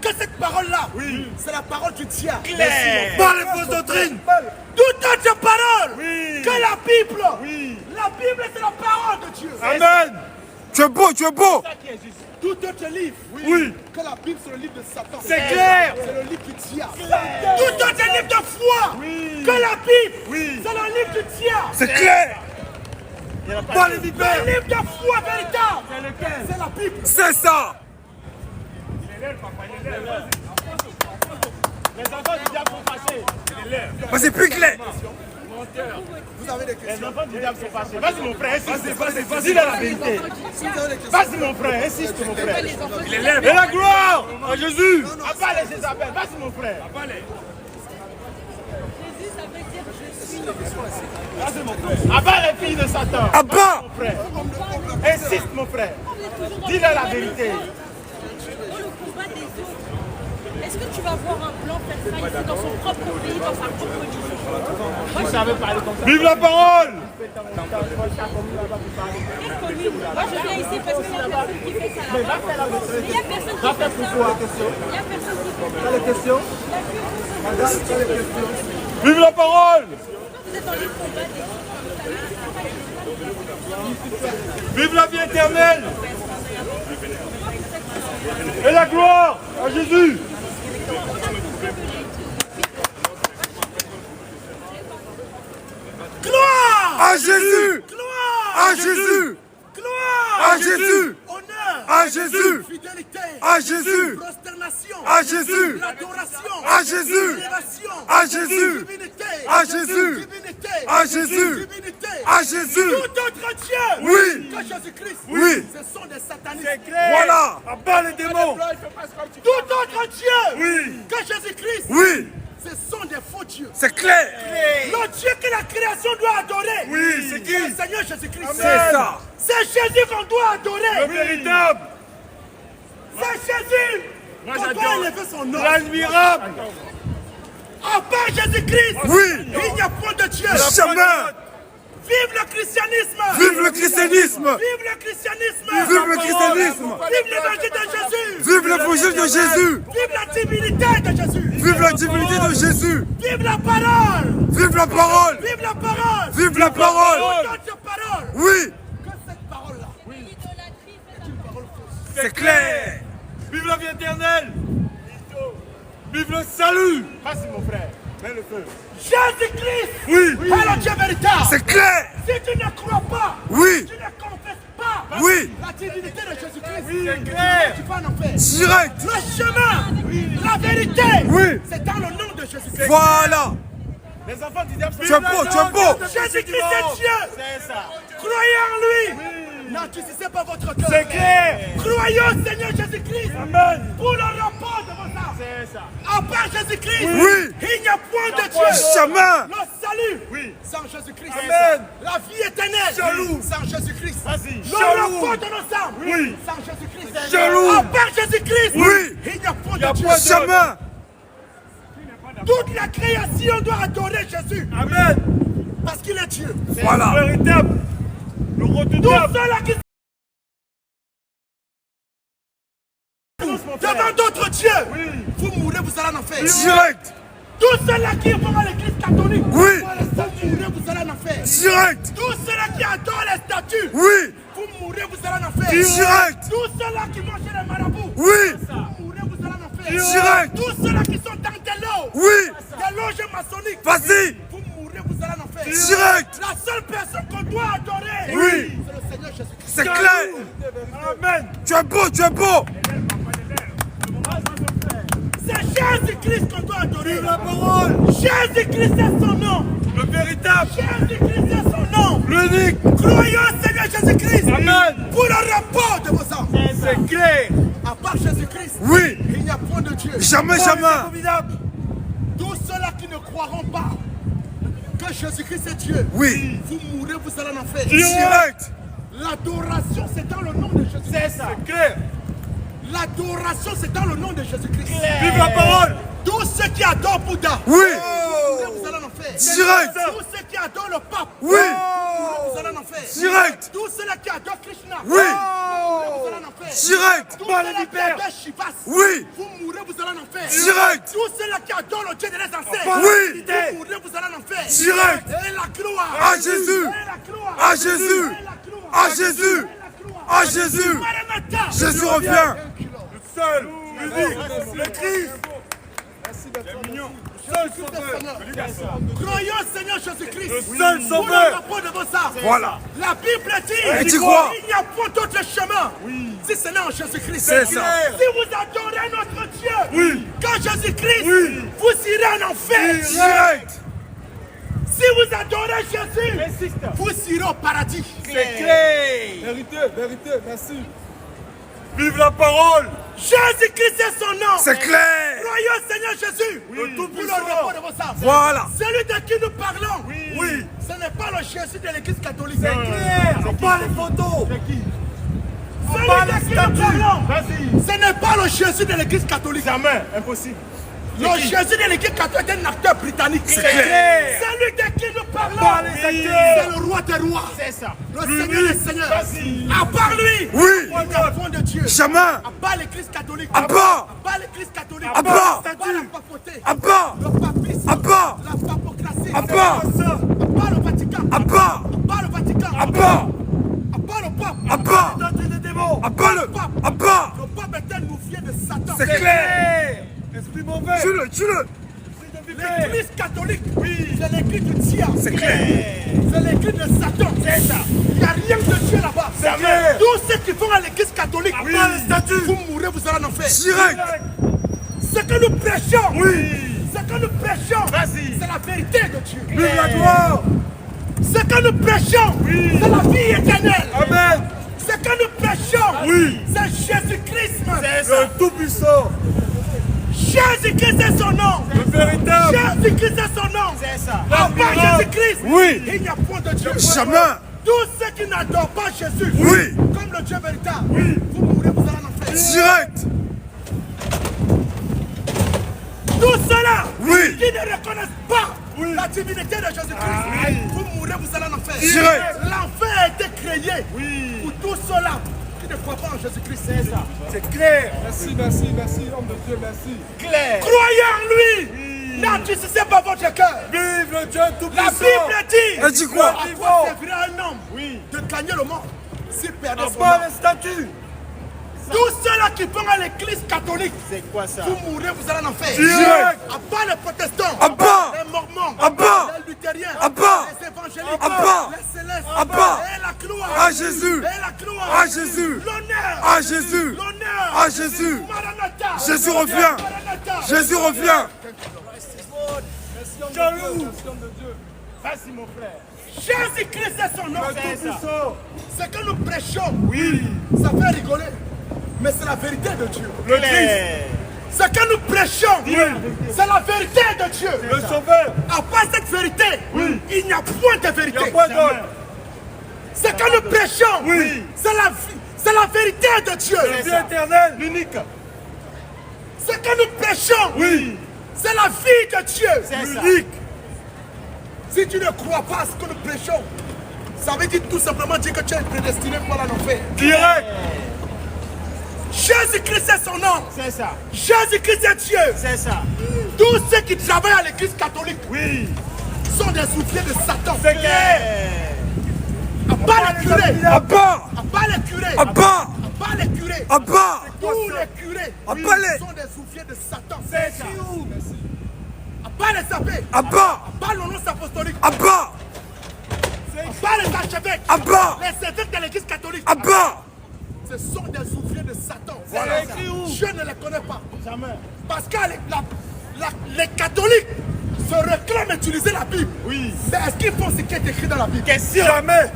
que cette parole-là, c'est la parole du diable. Claire. Pas les fausses doctrines. Toute autre parole que la Bible. La Bible, c'est la parole de Dieu. Amen. Tu es beau, tu es beau. C'est ça qui est juste. Tout autre livre, que la Bible, c'est le livre de Satan. C'est clair. C'est le livre du diable. Tout autre livre de foi, que la Bible, c'est le livre du diable. C'est clair. Pas les vipères. Le livre de foi véritable, c'est lequel? C'est la Bible. C'est ça. Les enfants du diable sont fâchés. C'est plus clair. Vous avez des questions? Les enfants du diable sont fâchés. Vas-y mon frère, insiste. Vas-y la vérité. Vas-y mon frère, insiste mon frère. Il est là. Et la gloire à Jésus. Appelle les Jézabel. Vas-y mon frère. Jésus, ça veut dire je suis. Vas-y mon frère. Abat les filles de Satan. Abat mon frère. Insiste mon frère. Dis-leur la vérité. Dans le combat des autres. Est-ce que tu vas voir un blanc faire ça ici dans son propre pays, dans sa propre religion? Moi, je savais parler comme ça. Vive la parole! Moi, je viens ici parce qu'il y a personne qui fait ça là-bas. Il y a personne qui fait ça. Il y a personne qui fait ça. Les questions? Vive la parole! Vous êtes en ligne combat des Vive la vie éternelle! Et la gloire à Jésus! Gloire à Jésus! Gloire à Jésus! Gloire à Jésus! Honneur à Jésus! Fidélité à Jésus! Prosternation à Jésus! L'adoration à Jésus! À Jésus! Divinité à Jésus! Divinité à Jésus! Divinité à Jésus! Tout autre Dieu que Jésus-Christ! Ce sont des satanistes! Voilà! À bas les démons! Tout autre Dieu que Jésus-Christ! Ce sont des faux dieux. C'est clair. Le Dieu que la création doit adorer. C'est qui? Le Seigneur Jésus-Christ. C'est ça. C'est Jésus qu'on doit adorer. Le véritable. C'est Jésus qu'on doit élever son nom. L'admirable. À part Jésus-Christ, il n'y a point de Dieu. Jamais. Vive le christianisme! Vive le christianisme! Vive le christianisme! Vive le christianisme! Vive l'évangile de Jésus! Vive l'évangile de Jésus! Vive la divinité de Jésus! Vive la divinité de Jésus! Vive la parole! Vive la parole! Vive la parole! Vive la parole! Notre parole! Oui! Que cette parole-là est une parole fausse. C'est clair! Vive la vie éternelle! Vive le salut! Vas-y mon frère, mets le feu. Jésus-Christ est le Dieu véritable. C'est clair. Si tu ne crois pas, si tu ne confesses pas la divinité de Jésus-Christ, c'est clair. Tu vas en enfer. Direct. Le chemin, la vérité, c'est dans le nom de Jésus-Christ. Voilà. Les enfants du diable, tu es beau, tu es beau. Jésus-Christ est Dieu. C'est ça. Croyez en lui. N'entristissez pas votre cœur. C'est clair. Croyez au Seigneur Jésus-Christ. Amen. Pour le rapport de vos âmes. C'est ça. À part Jésus-Christ, Oui. il n'y a point de Dieu. Jamais. Le salut, Oui. sans Jésus-Christ. Amen. La vie éternelle, Jaloux. sans Jésus-Christ. Vas-y. Le Jaloux. repos de nos âmes, Oui. sans Jésus-Christ. Jaloux. À part Jésus-Christ, Oui. il n'y a point Il y a de Dieu. point de- Jamais. Toute la création doit adorer Jésus Amen. parce qu'il est Dieu. Voilà. Le véritable. Le Tous redoutable. ceux-là qui devant d'autres dieux, vous mourrez, vous allez en enfer. Direct. Tous ceux-là qui vont à l'église catholique, Oui. vous mourrez, vous allez en enfer. Direct. Tous ceux-là qui adorent les statues, Oui. vous mourrez, vous allez en enfer. Direct. Tous ceux-là qui mangent les marabouts, Oui. vous mourrez, vous allez en enfer. Direct. Tous ceux-là qui sont dans des lots, Oui. des loges maçonniques, Vas-y. vous mourrez, vous allez en enfer. Direct. La seule personne qu'on doit adorer, Oui. c'est le Seigneur Jésus-Christ. C'est clair. Amen. Tu es beau, tu es beau. C'est Jésus-Christ qu'on doit adorer. La parole. Jésus-Christ est son nom. Le véritable. Jésus-Christ est son nom. L'unique. Croyez au Seigneur Jésus-Christ. Amen. Pour le repos de vos âmes. C'est clair. À part Jésus-Christ, Oui. il n'y a point de Dieu. Jamais, jamais. Formidable. Tous ceux-là qui ne croiront pas que Jésus-Christ est Dieu, Oui. vous mourrez, vous allez en enfer. Direct. L'adoration, c'est dans le nom de Jésus-Christ. C'est ça. C'est clair. L'adoration, c'est dans le nom de Jésus-Christ. Vive la parole. Tous ceux qui adorent Bouddha, Oui. vous allez en enfer. Direct. Tous ceux qui adorent le pape, Oui. vous allez en enfer. Direct. Tous ceux-là qui adorent Krishna, Oui. vous allez en enfer. Direct. Tous ceux-là qui adorent Shivas, Oui. vous mourrez, vous allez en enfer. Direct. Tous ceux-là qui adorent le Dieu de les ancêtres, Oui. vous mourrez, vous allez en enfer. Direct. Et la gloire. À Jésus. Et la gloire. À Jésus. Et la gloire. À Jésus. Et la gloire. À Jésus. Maranatha. Jésus revient. Le seul. L'unique. Le Christ. C'est mignon. Seul sauveur. Croyons au Seigneur Jésus-Christ. Le seul Pour le sauveur. repos de vos âmes. Voilà. La Bible Et dit tu crois? il n'y a point d'autre chemin si ce n'est en Jésus-Christ. C'est ça. Si vous adorez notre Dieu, Oui. quand Jésus-Christ, Oui. vous irez en enfer. Direct. Si vous adorez Jésus, Insiste. vous irez au paradis. C'est clair. Vérité, vérité, merci. Vive la parole. Jésus-Christ est son nom. C'est clair. Croyez au Seigneur Jésus Oui. pour le repos de vos âmes. Voilà. Celui de qui nous parlons, Oui. ce n'est pas le Jésus de l'église catholique. C'est clair. On parle les photos. C'est qui? Celui parle de des qui nous statues. parlons, Vas-y. ce n'est pas le Jésus de l'église catholique. Jamais. Impossible. Le Jésus de l'église catholique est un acteur britannique. C'est clair. Celui de qui nous parlons, Parle les acteurs. c'est le roi des rois. C'est ça. Le Seigneur des seigneurs. Vas-y. À part lui, Oui. il n'y a point de Dieu. Jamais. À part l'église catholique. À part. À part l'église catholique. À part. la papauté. À part. Le papisme. À part. La papocratie. À part. À part le Vatican. À part. À part le Vatican. À part. À part le pape. À part. Doctrine des démons. À part le. À part. Le pape est un nouveau de Satan. C'est clair. Esprit mauvais. Tue-le, tue-le. L'église catholique, c'est l'église du diable. C'est clair. C'est l'église de Satan. C'est ça. Il n'y a rien de Dieu là-bas. C'est clair. Tous ceux qui vont à l'église catholique, vous mourrez, vous allez en enfer. Direct. Ce que nous prêchons, Oui. ce que nous prêchons, Vas-y. c'est la vérité de Dieu. Vive la gloire. Ce que nous prêchons, c'est la vie éternelle. Amen. Ce que nous prêchons, c'est Jésus-Christ. Le Tout-Puissant. Jésus-Christ est son nom. Le véritable. Jésus-Christ est son nom. C'est ça. À part Jésus-Christ, Oui. il n'y a point de Dieu. Jamais. Tous ceux qui n'adorent pas Jésus, Oui. comme le Dieu véritable, vous mourrez, vous allez en enfer. Direct. Tous ceux-là Oui. qui ne reconnaissent pas la divinité de Jésus-Christ, vous mourrez, vous allez en enfer. Direct. L'enfer a été créé pour tous ceux-là qui ne croient pas en Jésus-Christ. C'est ça. C'est clair. Merci, merci, merci, homme de Dieu, merci. Clair. Croyez en lui. N'entristissez pas votre cœur. Vive le Dieu La Tout-Puissant. Bible dit, Elle dit quoi? à quoi servirait un homme de gagner le monde s'il perdait À son part âme? les statues. Tous ceux-là qui vont à l'église catholique, C'est quoi ça? vous mourrez, vous allez en enfer. Direct. À part les protestants, À part. les mormons, À part. les luthériens, À part. les évangéliques, À part. les célestes, À part. et la gloire, À Jésus. et la gloire, À Jésus. l'honneur, À Jésus. l'honneur, À Jésus. Maranatha. Jésus revient. Maranatha. Jésus revient. Jaloux. Merci, mon frère. Jésus-Christ c'est son nom. C'est ça. Ce que nous prêchons, Oui. ça fait rigoler. Mais c'est la vérité de Dieu. Le Christ. Ce que nous prêchons, c'est la vérité de Dieu. Le Sauveur. À part cette vérité, il n'y a point de vérité. Il n'y a pas d'autre. Ce que nous prêchons, Oui. c'est la vérité de Dieu. La vie éternelle. L'unique. Ce que nous prêchons, Oui. c'est la vie de Dieu. L'unique. Si tu ne crois pas à ce que nous prêchons, ça veut dire tout simplement dire que tu es prédestiné pour aller en enfer. Direct. Jésus-Christ c'est son nom. C'est ça. Jésus-Christ est Dieu. C'est ça. Tous ceux qui travaillent à l'église catholique Oui. sont des ouvriers de Satan. C'est clair. À part les curés. À part. À part les curés. À part. À part les curés. À part. Tous les curés À part les. sont des ouvriers de Satan. C'est ça. À part les abbés. À part. À part l'annonce apostolique. À part. À part les archevêques. À part. Les évêques de l'église catholique. À part. Ce sont des ouvriers de Satan. Voilà. Écrit où? Je ne les connais pas. Jamais. Parce que les catholiques se réclament utiliser la Bible. Oui. Mais est-ce qu'ils font ce qui est écrit dans la Bible? Question. Jamais.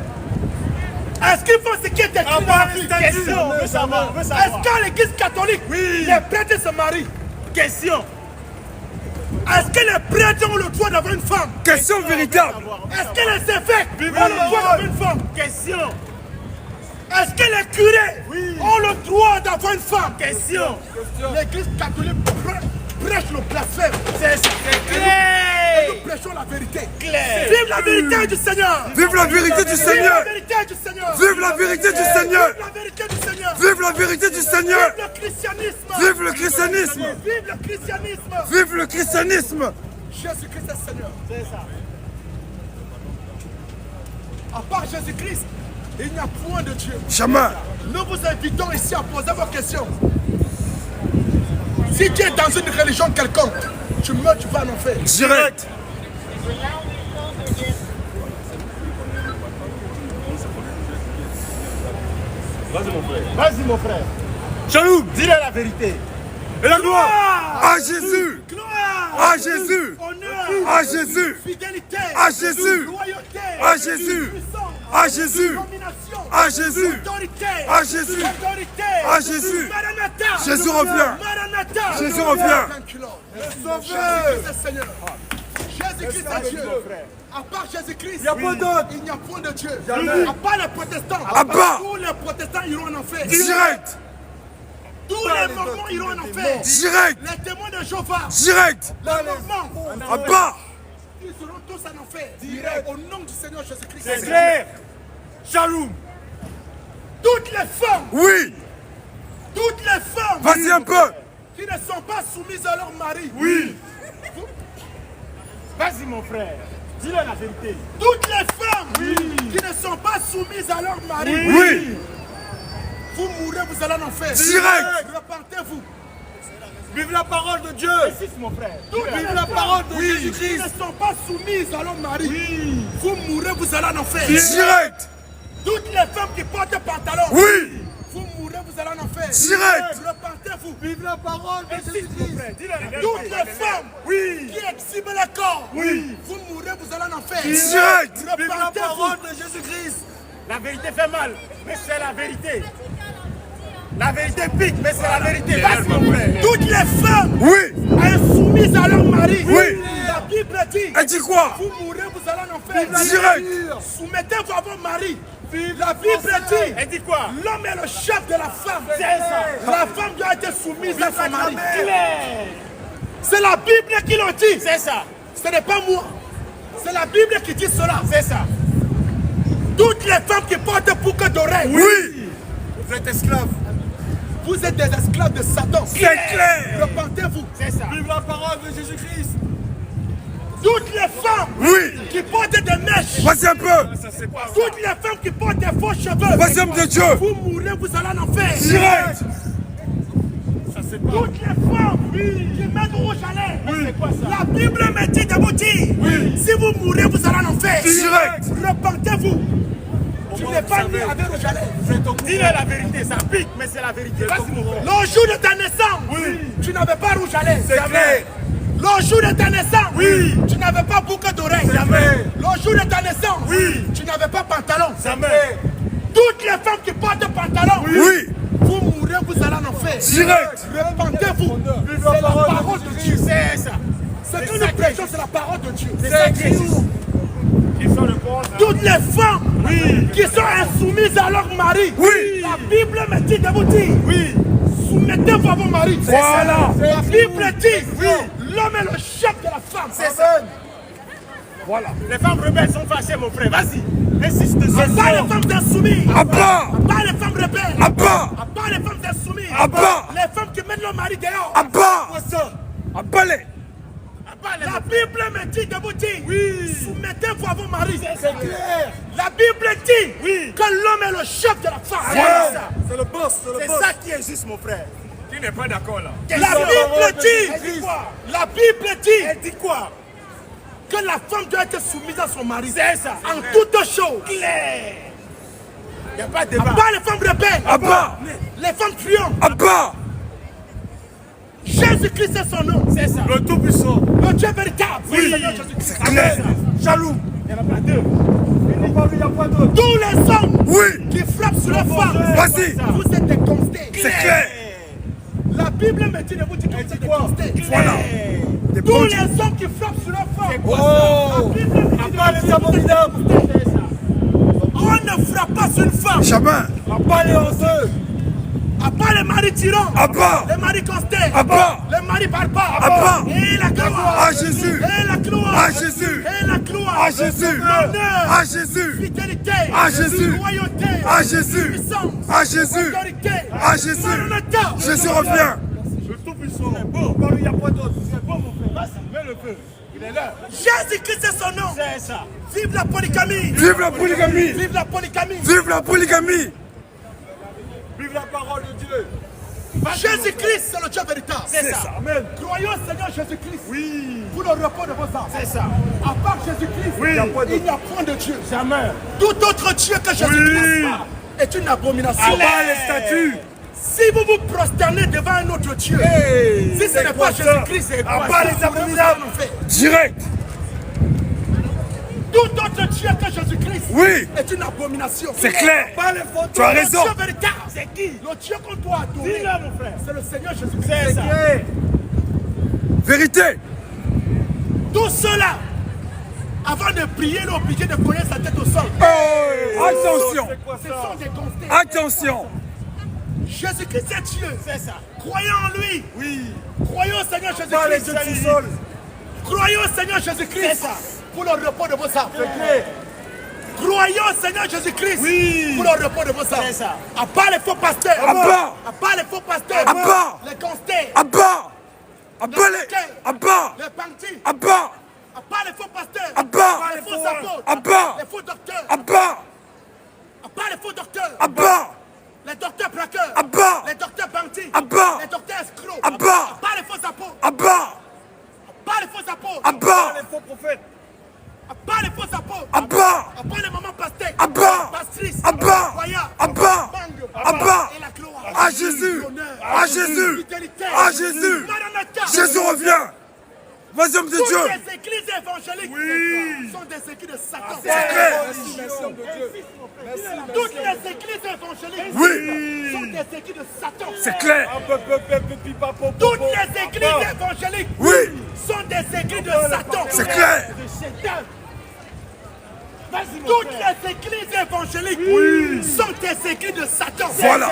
Est-ce qu'ils font ce qui est écrit À dans part la les Bible? statuts. Question, on veut savoir. Est-ce qu'à l'église catholique, Oui. les prêtres se marient? Question. Est-ce que les prêtres ont le droit d'avoir une femme? Question véritable. Est-ce que les évêques Vive ont le le droit d'avoir une femme? Question. Est-ce que les curés ont le droit d'avoir une femme? Question. L'église catholique prêche le blasphème. C'est Et clair. nous prêchons la vérité. Clair. Vive la vérité du Seigneur! Vive la vérité du Vive Seigneur. la vérité du Seigneur! Vive la vérité du Seigneur. Vive la vérité du Seigneur! Vive la vérité du Seigneur. Vive le christianisme! Vive le christianisme. Vive le christianisme! Vive le christianisme. Jésus-Christ est Seigneur. C'est ça. À part Jésus-Christ, il n'y a point de Dieu. Jamais. Nous vous invitons ici à poser vos questions. Si tu es dans une religion quelconque, tu meurs, tu vas en enfer. Direct. Vas-y, mon frère. Shalom. Dis-le la vérité. Et la gloire à Jésus. Gloire! À Jésus. Honneur! À Jésus. Fidélité! À Jésus. Loyauté! À Jésus. Puissance! À Jésus. Domination! À Jésus. Autorité! À Jésus. Autorité! À Jésus. Maranatha! Jésus revient. Maranatha! Jésus revient. Thank you, Lord. Jésus-Christ est Seigneur. Jésus-Christ est Dieu. À part Jésus-Christ, Il n'y a pas d'autre. il n'y a point de Dieu. Jamais. À part les protestants, À part. tous les protestants iront en enfer. Direct. Tous les mormons iront en enfer. Direct. Les témoins de Jéhovah, Direct. les mormons, À part. ils seront tous en enfer. Au nom du Seigneur Jésus-Christ. C'est clair. Shalom. Toutes les femmes, Oui. toutes les femmes Vas-y un peu. qui ne sont pas soumises à leur mari. Oui. Vas-y, mon frère. Dis-le la vérité. Toutes les femmes qui ne sont pas soumises à leur mari. Oui. Vous mourrez, vous allez en enfer. Direct. Repentez-vous. Vive la parole de Dieu. Précise, mon frère. Toutes Vive les la femmes parole de qui Jésus-Christ. ne sont pas soumises à leur mari. Vous mourrez, vous allez en enfer. Direct. Toutes les femmes qui portent des pantalons. Oui. Vous mourrez, vous allez en enfer. Direct. Repentez-vous. Vive la parole de Jésus-Christ. Dis-le la vérité. Toutes les femmes Oui. qui exhibent le corps. Oui. Vous mourrez, vous allez en enfer. Direct. Vive la Repentez-vous. parole de Jésus-Christ. La vérité fait mal, mais c'est la vérité. La vérité pique, mais c'est la vérité. Vas-y, mon frère. Toutes les femmes Oui. insoumises à leur mari. Oui. La Bible dit. Elle dit quoi? Vous mourrez, vous allez en enfer. Direct. Soumettez-vous à vos maris. La Bible dit. Elle dit quoi? L'homme est le chef de la femme. C'est ça. La femme doit être soumise à son mari. Claire. C'est la Bible qui le dit. C'est ça. Ce n'est pas moi. C'est la Bible qui dit cela. C'est ça. Toutes les femmes qui portent boucle d'oreilles. Oui. Vous êtes esclaves. Vous êtes des esclaves de Satan. C'est clair. Repentez-vous. C'est ça. Vive la parole de Jésus-Christ. Toutes les femmes Oui. qui portent des mèches. Vas-y un peu. Ça c'est pas ça. Toutes les femmes qui portent des faux cheveux. Vas-y homme de Dieu. Vous mourrez, vous allez en enfer. Direct. Ça c'est pas. Toutes les femmes qui mettent rouge à lèvres. C'est quoi ça? La Bible me dit de vous dire. Si vous mourrez, vous allez en enfer. Direct. Repentez-vous. Tu n'es pas né avec rouge à lèvres. Dis-le la vérité. Ça pique, mais c'est la vérité. Vas-y, mon frère. Le jour de ta naissance, tu n'avais pas rouge à lèvres. C'est clair. Le jour de ta naissance, tu n'avais pas boucle d'oreilles. Jamais. Le jour de ta naissance, tu n'avais pas pantalon. Jamais. Toutes les femmes qui portent pantalon, vous mourrez, vous allez en enfer. Direct. Repentez-vous. C'est la parole de Dieu. C'est ça. Ce que nous prêchons, c'est la parole de Dieu. C'est ça qui existe. Toutes les femmes qui sont insoumises à leur mari, la Bible me dit de vous dire, soumettez-vous à vos maris. Voilà. La Bible dit, l'homme est le chef de la femme. C'est ça. Voilà. Les femmes rebelles sont fâchées, mon frère. Vas-y. Insiste dessus. À part les femmes insoumises. À part. À part les femmes rebelles. À part. À part les femmes insoumises. À part. Les femmes qui mettent leur mari dehors. À part. À balai. La Bible me dit de vous dire, soumettez-vous à vos maris. C'est clair. La Bible dit que l'homme est le chef de la femme. C'est le boss. C'est ça qui existe, mon frère. Qui n'est pas d'accord là? La Bible dit, la Bible dit, elle dit quoi? Que la femme doit être soumise à son mari. C'est ça. En toutes choses. Clair. Il n'y a pas de débat. À part les femmes rebelles. À part. Les femmes triomphent. À part. Jésus-Christ c'est son nom. C'est ça. Le tout-puissant. Le Dieu véritable. C'est clair. Jaloux. Il n'y en a pas deux. Il n'y a pas d'autre. Tous les hommes qui frappent sur les femmes. Vas-y. Vous êtes des constés. C'est clair. La Bible me dit de vous dire que vous êtes des constés. Voilà. Tous les hommes qui frappent sur les femmes. Oh. La Bible me dit de Pas les abominables. on ne frappe pas sur une femme. Jamais. Pas les honteux. À part les maris tyrans, À part. les maris constés, À part. les maris barbares, À part. et la gloire, À Jésus. et la gloire, À Jésus. et la gloire, À Jésus. l'honneur, À Jésus. fidélité, À Jésus. loyauté, À Jésus. puissance, À Jésus. autorité, À Jésus. Maranatha. Jésus revient. Le tout-puissant. C'est beau. Il n'y a pas d'autre. C'est beau, mon frère. Vas-y, mets le feu. Il est là. Jésus-Christ c'est son nom. C'est ça. Vive la polygamie. Vive la polygamie. Vive la polygamie. Vive la polygamie. Vive la parole de Dieu. Jésus-Christ c'est le Dieu véritable. C'est ça. Amen. Croyons au Seigneur Jésus-Christ. Oui. Pour le repos de vos âmes. C'est ça. À part Jésus-Christ, Oui. il n'y a point de Dieu. Jamais. Tout autre Dieu que Jésus-Christ est une abomination. À part les statues. Si vous vous prosternez devant un autre Dieu, Hey, si ce n'est pas Jésus-Christ, c'est à quoi? part C'est les ce que vous abominables. avez fait. Direct. Tout autre Dieu que Jésus-Christ Oui. est une abomination. C'est clair. Pas les photos. Tu as raison. Le Dieu véritable, c'est qui? Le Dieu qu'on doit adorer. Dis-le, mon frère. C'est le Seigneur Jésus-Christ. C'est ça. Vérité. Tout cela, avant de prier, il est obligé de connaître sa tête au sol. Attention. C'est quoi Ce ça? sont des constats. Attention. Jésus-Christ est Dieu. C'est ça. Croyez en lui. Oui. Croyez au Seigneur Pas les Jésus-Christ. dieux du sol. Croyez au Seigneur Jésus-Christ pour le repos de vos âmes. C'est clair. Croyez au Seigneur Jésus-Christ Oui. pour le repos de vos âmes. C'est ça. À part les faux pasteurs. À part. À part les faux pasteurs. À part. Les constés. À bas. À balai. À bas. Les bandits. À bas. À part les faux pasteurs. À bas. Les faux apôtres. À bas. Les faux docteurs. À bas. À part les faux docteurs. À bas. Les docteurs braqueurs. À bas. Les docteurs bandits. À bas. Les docteurs escrocs. À bas. À part les faux apôtres. À bas. À part les faux apôtres. À bas. Les faux prophètes. À part les faux apôtres. À bas. À part les mamans pastèques. À bas. Pastrices. À bas. Voyards. À bas. Mangues. À bas. Et la gloire. À Jésus. L'honneur. À Jésus. Fidélité. À Jésus. Maranatha. Jésus revient. Vas-y, homme de Toutes Dieu. les églises évangéliques sont des églises de Satan. C'est clair. Toutes les églises évangéliques Oui. sont des églises de Satan. C'est clair. Toutes les églises évangéliques Oui. sont des églises de Satan. C'est clair. De Satan. Toutes les églises évangéliques sont des églises de Satan. Voilà.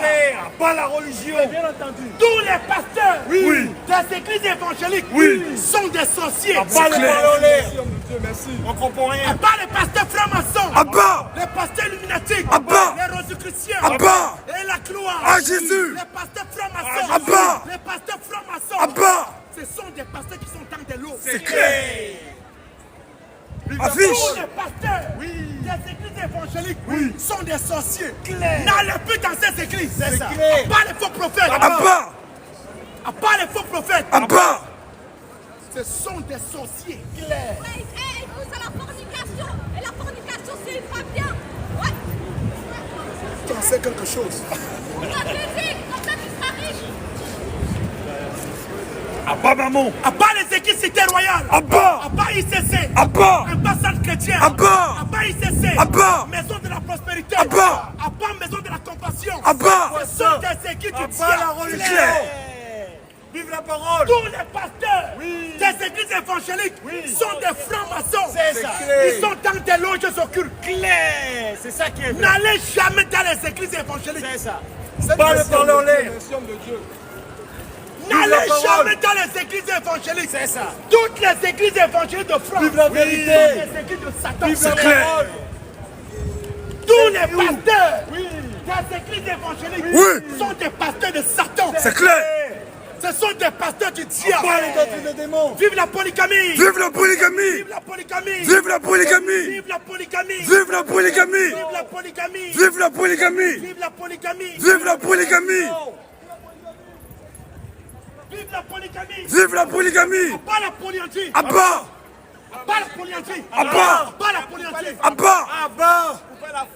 Pas la religion. Bien entendu. Tous les pasteurs Oui. des églises évangéliques Oui. sont des sorciers. Pas les clair. paroles en l'air. Merci. On comprend À rien. part les pasteurs francs-maçons, À bas. les pasteurs illuminatiques, À bas. les rosicruciens, À bas. et la gloire, À Jésus. les pasteurs francs-maçons, À bas. les pasteurs francs-maçons, À bas. ce sont des pasteurs qui sont dans de l'eau. C'est clair. Affiche. Tous les pasteurs des églises évangéliques sont des sorciers. N'allez plus dans ces églises. C'est ça. À part les faux prophètes. À bas. À part les faux prophètes. À bas. Ce sont des sorciers. Ouais, ils poussent à la fornication. Et la fornication, c'est une femme bien. Ouais. Tu en sais quelque chose. On a plaisir, comme ça tu seras riche. Abba maman. Abba les églises cité royale. Abba. Abba ICC. Abba. Ambassade chrétienne. Abba. Abba ICC. Abba. Maison de la prospérité. Abba. Abba maison de la compassion. Abba. Ce sont des églises du diable. C'est clair. Vive la parole. Tous les pasteurs des églises évangéliques sont des francs-maçons. C'est ça. Ils sont dans des loges occultes. Clair. C'est ça qui est vrai. N'allez jamais dans les églises évangéliques. C'est ça. Pas le parler en l'air. N'allez la parole. jamais dans les églises évangéliques. C'est ça. Toutes les églises évangéliques de France Vive la sont vérité. des églises de Satan. Vive la parole. Tous les pasteurs des églises évangéliques sont des pasteurs de Satan. C'est clair. Ce sont des pasteurs du diable. Pas les doctrines des démons. Vive la polygamie. Vive la polygamie. Vive la polygamie. Vive la polygamie. Vive la polygamie. Vive la polygamie. Vive la polygamie. Vive la polygamie. Vive la polygamie. Vive la polygamie. Vive la polygamie. Vive la polygamie. Pas la polyandrie. Abba. Pas la polyandrie. Abba. Pas la polyandrie. Abba. Abba.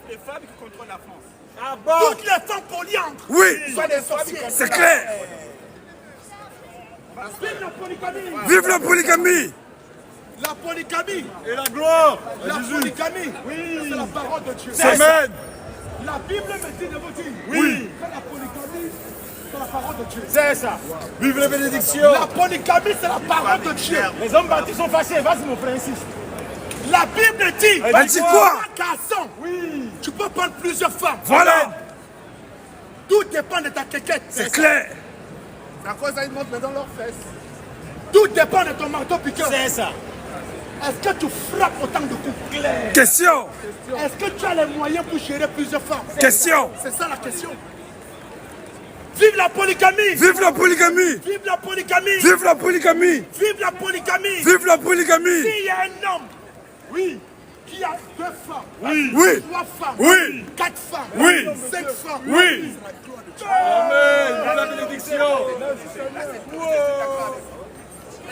Les femmes qui contrôlent la France. Abba. Toutes les femmes polyandres. Oui. Sont des sorciers. C'est clair. Vive la polygamie. Vive la polygamie. La polygamie. Et la gloire. La polygamie. C'est la parole de Dieu. Amen. La Bible me dit de vous dire. Oui. Que la polygamie, c'est la parole de Dieu. C'est ça. Vive les bénédictions. La polygamie, c'est la parole de Dieu. Les hommes bâtis sont fâchés. Vas-y mon frère, insiste. La Bible dit. Elle dit quoi? Un garçon. Tu peux prendre plusieurs femmes. Voilà. Tout dépend de ta quéquette. C'est clair. À cause ils montent dans leurs fesses. Tout dépend de ton marteau piqueur. C'est ça. Est-ce que tu frappes autant de coups? Question. Est-ce que tu as les moyens pour gérer plusieurs femmes? Question. C'est ça la question. Vive la polygamie. Vive la polygamie. Vive la polygamie. Vive la polygamie. Vive la polygamie. Vive la polygamie. S'il y a un homme qui a 2 femmes, Oui. 3 femmes, Oui. 4 femmes, Oui. 5 femmes, Oui. Amen. La bénédiction.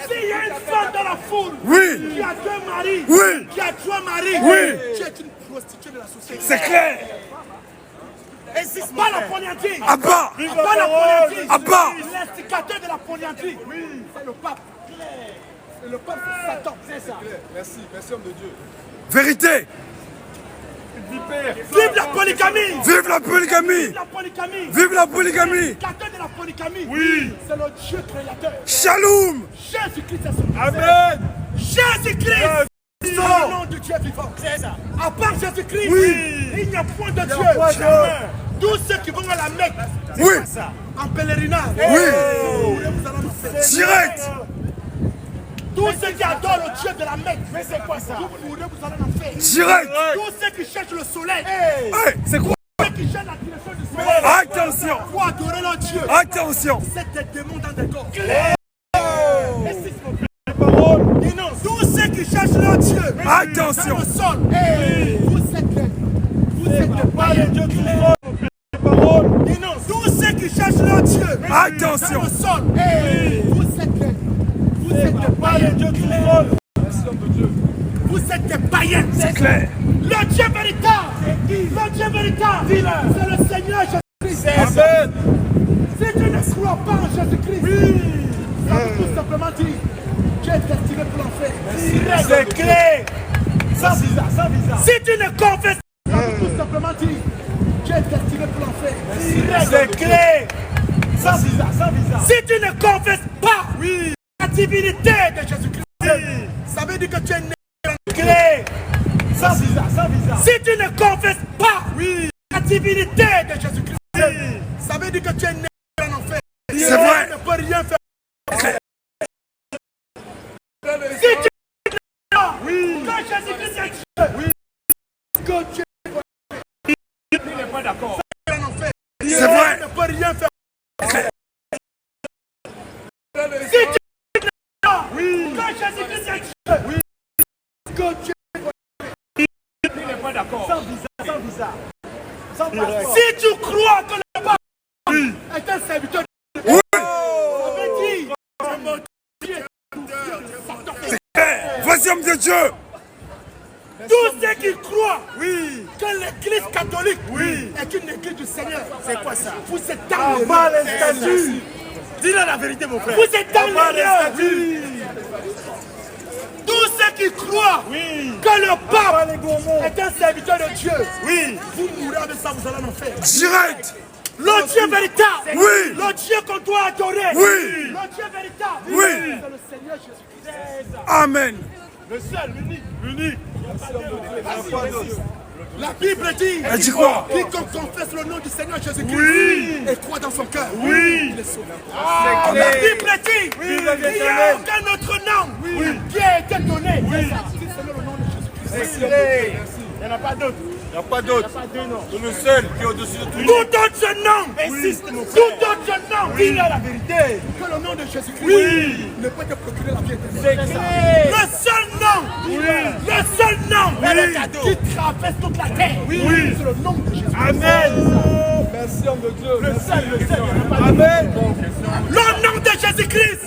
s'il y a une femme dans la foule Oui. qui a 2 maris, Oui. qui a 3 maris, Oui. tu es une prostituée de la société. C'est clair. Insiste pas la polyandrie. Abba. Pas la polyandrie. Abba. L'instigateur de la polyandrie. C'est le pape. Et le pape, c'est Satan. C'est ça. Merci, merci homme de Dieu. Vérité. Vive la polygamie. Vive la polygamie. Vive la polygamie. Vive la polygamie. L'instigateur de la polygamie. C'est le Dieu créateur. Shalom. Jésus-Christ est son nom. Amen. Jésus-Christ. C'est le nom du Dieu vivant. C'est ça. À part Jésus-Christ, il n'y a point de Dieu. Tous ceux qui vont à la Mecque, Oui. en pèlerinage, Oui. vous allez en faire. Direct. Tous ceux qui adorent le Dieu de la Mecque, mais c'est quoi ça? Vous allez en faire. Direct. Tous ceux qui cherchent le soleil, Hey, c'est quoi? ceux qui cherchent la direction du soleil, Attention. pour adorer leur Dieu, Attention. c'est des démons dans des corps. Et si c'est mon parole, tous ceux qui cherchent leur Dieu, Attention. dans le sol, vous êtes des païens. Tous ceux qui cherchent leur Dieu, Attention. dans le sol, vous êtes des païens. Vous êtes des païens. C'est clair. Le Dieu véritable, le Dieu véritable, c'est le Seigneur Jésus-Christ. Amen. Si tu ne crois pas en Jésus-Christ, ça veut tout simplement dire tu es destiné pour l'enfer. C'est clair. Sans visa, sans visa. Si tu ne confesses pas, ça veut tout simplement dire tu es destiné pour l'enfer. C'est clair. Sans visa, sans visa. Si tu ne confesses pas la divinité de Jésus-Christ, ça veut dire que tu es né. Clair. Sans visa, sans visa. Si tu ne confesses pas la divinité de Jésus-Christ, ça veut dire que tu es né en enfer. C'est vrai. Tu ne peux rien faire. Si tu ne sais pas que Jésus-Christ est Dieu, que tu n'es pas d'accord. En enfer. C'est vrai. Tu ne peux rien faire. Si tu ne sais pas que Jésus-Christ est Dieu, que tu n'es pas d'accord. Sans visa, sans visa. Sans passeport. Si tu crois que le pape est un serviteur de Dieu, ça veut dire que mon Dieu est Satan. Vas-y, homme de Dieu. Tous ceux qui croient que l'église catholique est une église du Seigneur, c'est quoi ça? Vous êtes dans Bas les statuts. Dis-le la vérité, mon frère. Vous êtes dans l'erreur. Oui. Tous ceux qui croient que le pape est un serviteur de Dieu, vous mourrez avec ça, vous allez en enfer. Direct. Le Dieu véritable, Oui. Le Dieu qu'on doit adorer, Oui. Le Dieu véritable, Oui. c'est le Seigneur Jésus-Christ. Amen. Le seul, l'unique. La Bible dit, Elle dit quoi? quiconque confesse le nom du Seigneur Jésus-Christ et croit dans son cœur, il est sauvé. La Bible dit, il n'y a aucun autre nom qui a été donné. C'est le nom de Jésus-Christ. Il n'y en a pas d'autre. Il n'y a pas d'autre. C'est le seul qui est au-dessus de tout. Tout autre nom, tout autre nom, il a la vérité. Que le nom de Jésus-Christ ne peut te procurer la vie éternelle. Le seul nom, qui traverse toute la terre, c'est le nom de Jésus. Amen. Merci, homme de Dieu. Le seul, Amen. le nom de Jésus-Christ,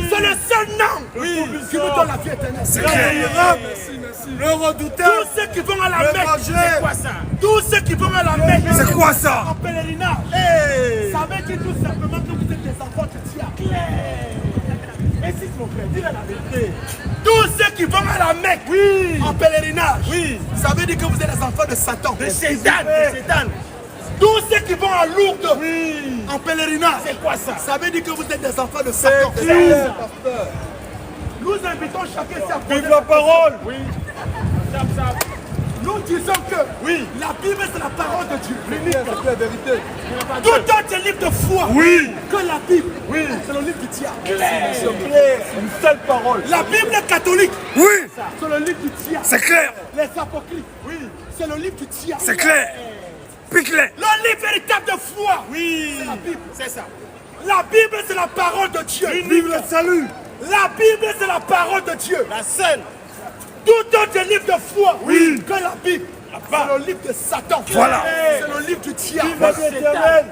c'est le seul nom qui nous donne la vie éternelle. C'est clair. Merci. Le redoutable. Tous ceux qui vont à la Le Mecque, manger. c'est quoi ça? Tous ceux qui vont à la Mecque, C'est quoi ça? en pèlerinage, ça veut dire tout simplement que vous êtes des enfants de Dieu. Insiste mon frère, dis-le la vérité. Tous ceux qui vont à la Mecque, en pèlerinage, ça veut dire que vous êtes des enfants de Satan. De Satan. Tous ceux qui vont à Lourdes, en pèlerinage, c'est quoi ça? Ça veut dire que vous êtes des enfants de Satan. Nous invitons chacun à Vive la parole. Nous disons que la Bible c'est la parole de Dieu. C'est la vérité. Tout autre livre de foi que la Bible, c'est le livre du diable. Une seule parole. La Bible catholique, Oui. c'est le livre du diable. C'est clair. Les apocryphes, c'est le livre du diable. C'est clair. Pique-les. Le livre véritable de foi, c'est la Bible. C'est ça. La Bible c'est la parole de Dieu. Vive le salut. La Bible c'est la parole de Dieu. La seule. Tout autre livre de foi que la Bible, c'est le livre de Satan. Voilà. C'est le livre du diable. Amen.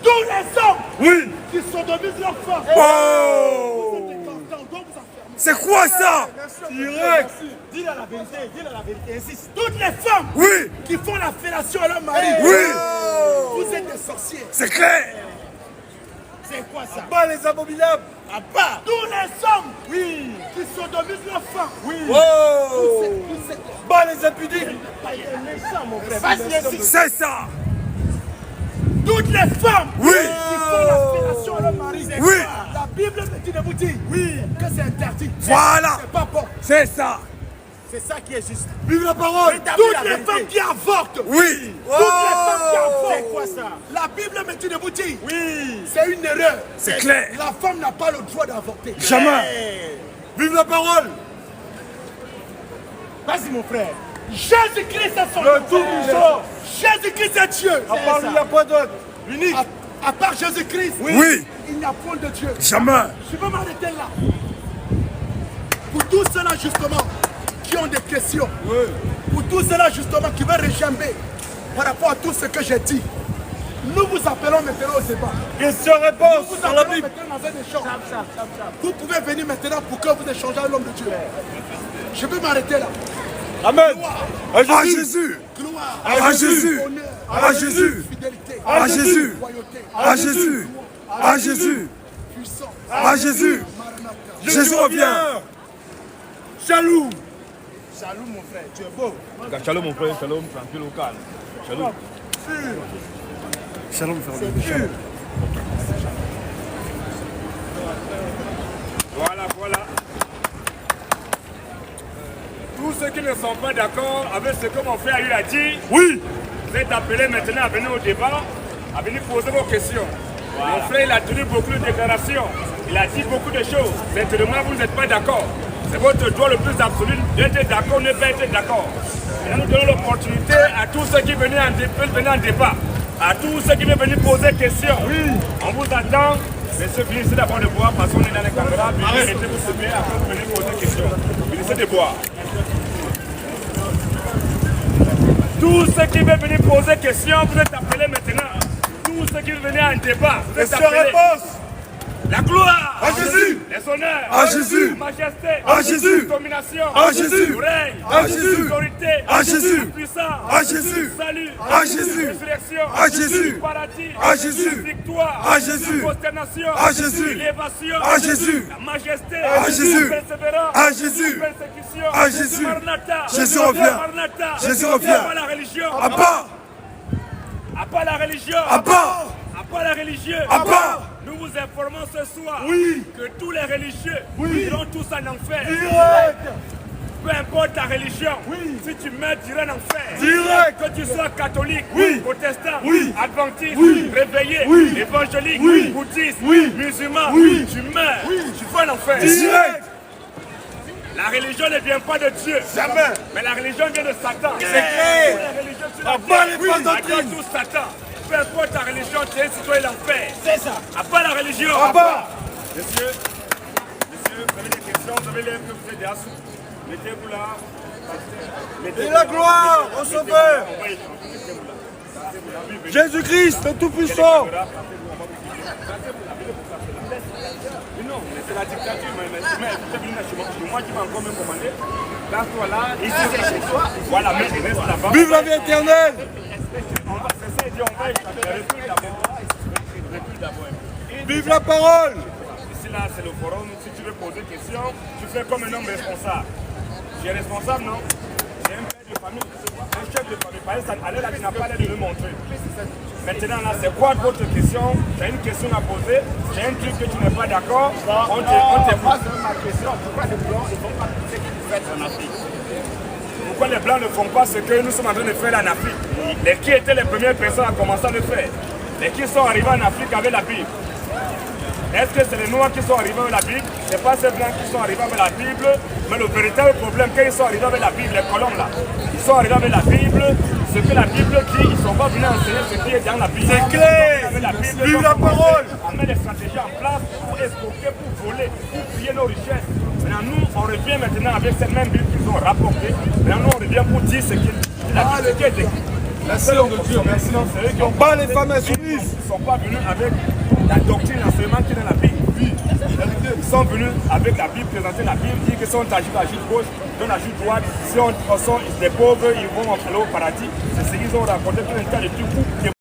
Tous les hommes qui sodomisent leurs femmes, vous êtes des contents, donc vous enfermez. C'est quoi ça? Direct. Dis-le la vérité, insiste. Toutes les femmes qui font la fellation à leur mari, vous êtes des sorciers. C'est clair. C'est quoi ça? Pas les abominables. Tous les hommes qui sodomisent leurs femmes, vous êtes Pas les impudiques. méchants, mon frère. Vas-y, insiste. C'est ça. Toutes les femmes qui font la fellation à leur mari, la Bible me dit de vous dire que c'est interdit. Voilà. C'est pas bon. C'est ça. C'est ça qui est juste. Vive la parole. Toutes les femmes qui avortent. Toutes les femmes qui avortent. C'est quoi ça? La Bible me dit de vous dire. C'est une erreur. C'est clair. La femme n'a pas le droit d'avorter. Jamais. Vive la parole. Vas-y mon frère. Jésus-Christ est son Le nom. tout-puissant. Jésus-Christ est Dieu. À part lui, il n'y a pas d'autre. Unique. À part Jésus-Christ, Oui. il n'y a point de Dieu. Jamais. Je vais m'arrêter là. Pour tous ceux-là justement qui ont des questions, pour tous ceux-là justement qui veulent réjamber par rapport à tout ce que j'ai dit, nous vous appelons maintenant au débat. Question-réponse Nous vous sur la appelons Bible. maintenant dans un échange. Vous pouvez venir maintenant pour que vous échangez avec l'homme de Dieu. Je vais m'arrêter là. Amen. À Gloire, Jésus. gloire, À Jésus. honneur, À Jésus. fidélité, À Jésus. royauté, À Jésus. À Jésus. puissance. À Jésus. Maranatha. Jésus revient. Shalom. Salut mon frère, tu es beau. Shalom mon frère, shalom, tranquille au calme. Shalom. Shalom, frère. Voilà. Tous ceux qui ne sont pas d'accord avec ce que mon frère lui a dit, vous êtes appelés maintenant à venir au débat, à venir poser vos questions. Mon frère il a tenu beaucoup de déclarations, il a dit beaucoup de choses. Certainement vous n'êtes pas d'accord. C'est votre droit le plus absolu d'être d'accord ou ne pas être d'accord. Et nous donnons l'opportunité à tous ceux qui veulent venir en débat, à tous ceux qui veulent venir poser questions. On vous attend. Messieurs, finissez d'abord de boire parce qu'on est dans les caméras. Arrêtez-vous s'il vous plaît, après vous venez poser des questions. Finissez de boire. Tous ceux qui veulent venir poser questions, vous êtes appelés maintenant. Tous ceux qui veulent venir en débat, vous êtes appelés. Question-réponse. La gloire à Jésus, les honneurs à Jésus, la majesté à Jésus, la domination à Jésus, le règne à Jésus, l'autorité à Jésus, la puissance à Jésus, le salut à Jésus, la résurrection à Jésus, le paradis à Jésus, la victoire à Jésus, la consternation à Jésus, l'élévation à Jésus, la majesté à Jésus, la persévérance à Jésus, la persécution à Jésus. Maranatha Jésus revient. Maranatha Jésus revient. à part la religion à part, à part la religion à part, à part la religion à part. nous vous informons ce soir Oui. que tous les religieux iront tous en enfer. Direct, Peu importe ta religion, si tu meurs, tu iras en enfer. Direct. Que tu sois catholique, Oui. protestant, Oui. adventiste, Oui. réveillé, Oui. évangélique, Oui. bouddhiste, Oui. musulman, Oui. tu meurs, tu vas en enfer. direct, La religion ne vient pas de Dieu. jamais. Mais la religion vient de Satan. C'est clair. Toutes les religions sur la À part terre, les fausses doctrines. adorent tous Satan. Peu importe ta religion, tu es un citoyen de l'enfer. C'est ça. À part la religion. À part. Monsieur, vous avez des questions, vous avez l'air que vous êtes déjà sous. Mettez-vous là. Et la gloire au Sauveur. On va échanger. Mettez-vous là. Jésus-Christ, le Tout-Puissant. Non, mais c'est la dictature, mais c'est moi qui m'a encore même commandé. Là, toi là, ici c'est chez toi. Voilà, mais reste là-bas. Vive la vie éternelle. On va cesser et dire on va échanger. Recule d'abord. Recule d'abord. Vive la parole. Ici là, c'est le forum. Si tu veux poser des questions, tu fais comme un homme responsable. Tu es responsable, non? Tu es un père de famille, un chef de famille. Par exemple, allez là, tu n'as pas l'air de me montrer. Maintenant, là, c'est quoi votre question? Tu as une question à poser, c'est un truc que tu n'es pas d'accord, on te pose ma question. Pourquoi les Blancs ne font pas ce que vous faites en Afrique? Pourquoi les Blancs ne font pas ce que nous sommes en train de faire en Afrique? Et qui étaient les premières personnes à commencer à le faire? Et qui sont arrivés en Afrique avec la Bible? Est-ce que c'est les Noirs qui sont arrivés avec la Bible? Ce n'est pas ces Blancs qui sont arrivés avec la Bible, mais le véritable problème, quand ils sont arrivés avec la Bible, les colons là, ils sont arrivés avec la Bible, ce que la Bible dit, ils ne sont pas venus enseigner ce qui est dans la Bible. C'est clair. Avec la Bible, Vive la parole. on met des stratégies en place pour escroquer, pour voler, pour piller nos richesses. Maintenant, nous, on revient maintenant avec cette même Bible qu'ils ont rapportée. Maintenant, nous, on revient pour dire ce qui est écrit. Merci, homme de Dieu. Merci. C'est eux qui ont Bat les femmes insoumises. ils ne sont pas venus avec la doctrine, l'enseignement qui est dans la Bible. Ils sont venus avec la Bible, présenter la Bible, dire que si on agit à la gauche, on agit droite, si on sont des pauvres, ils vont aller au paradis. C'est ce qu'ils ont raconté tout un tas de trucs.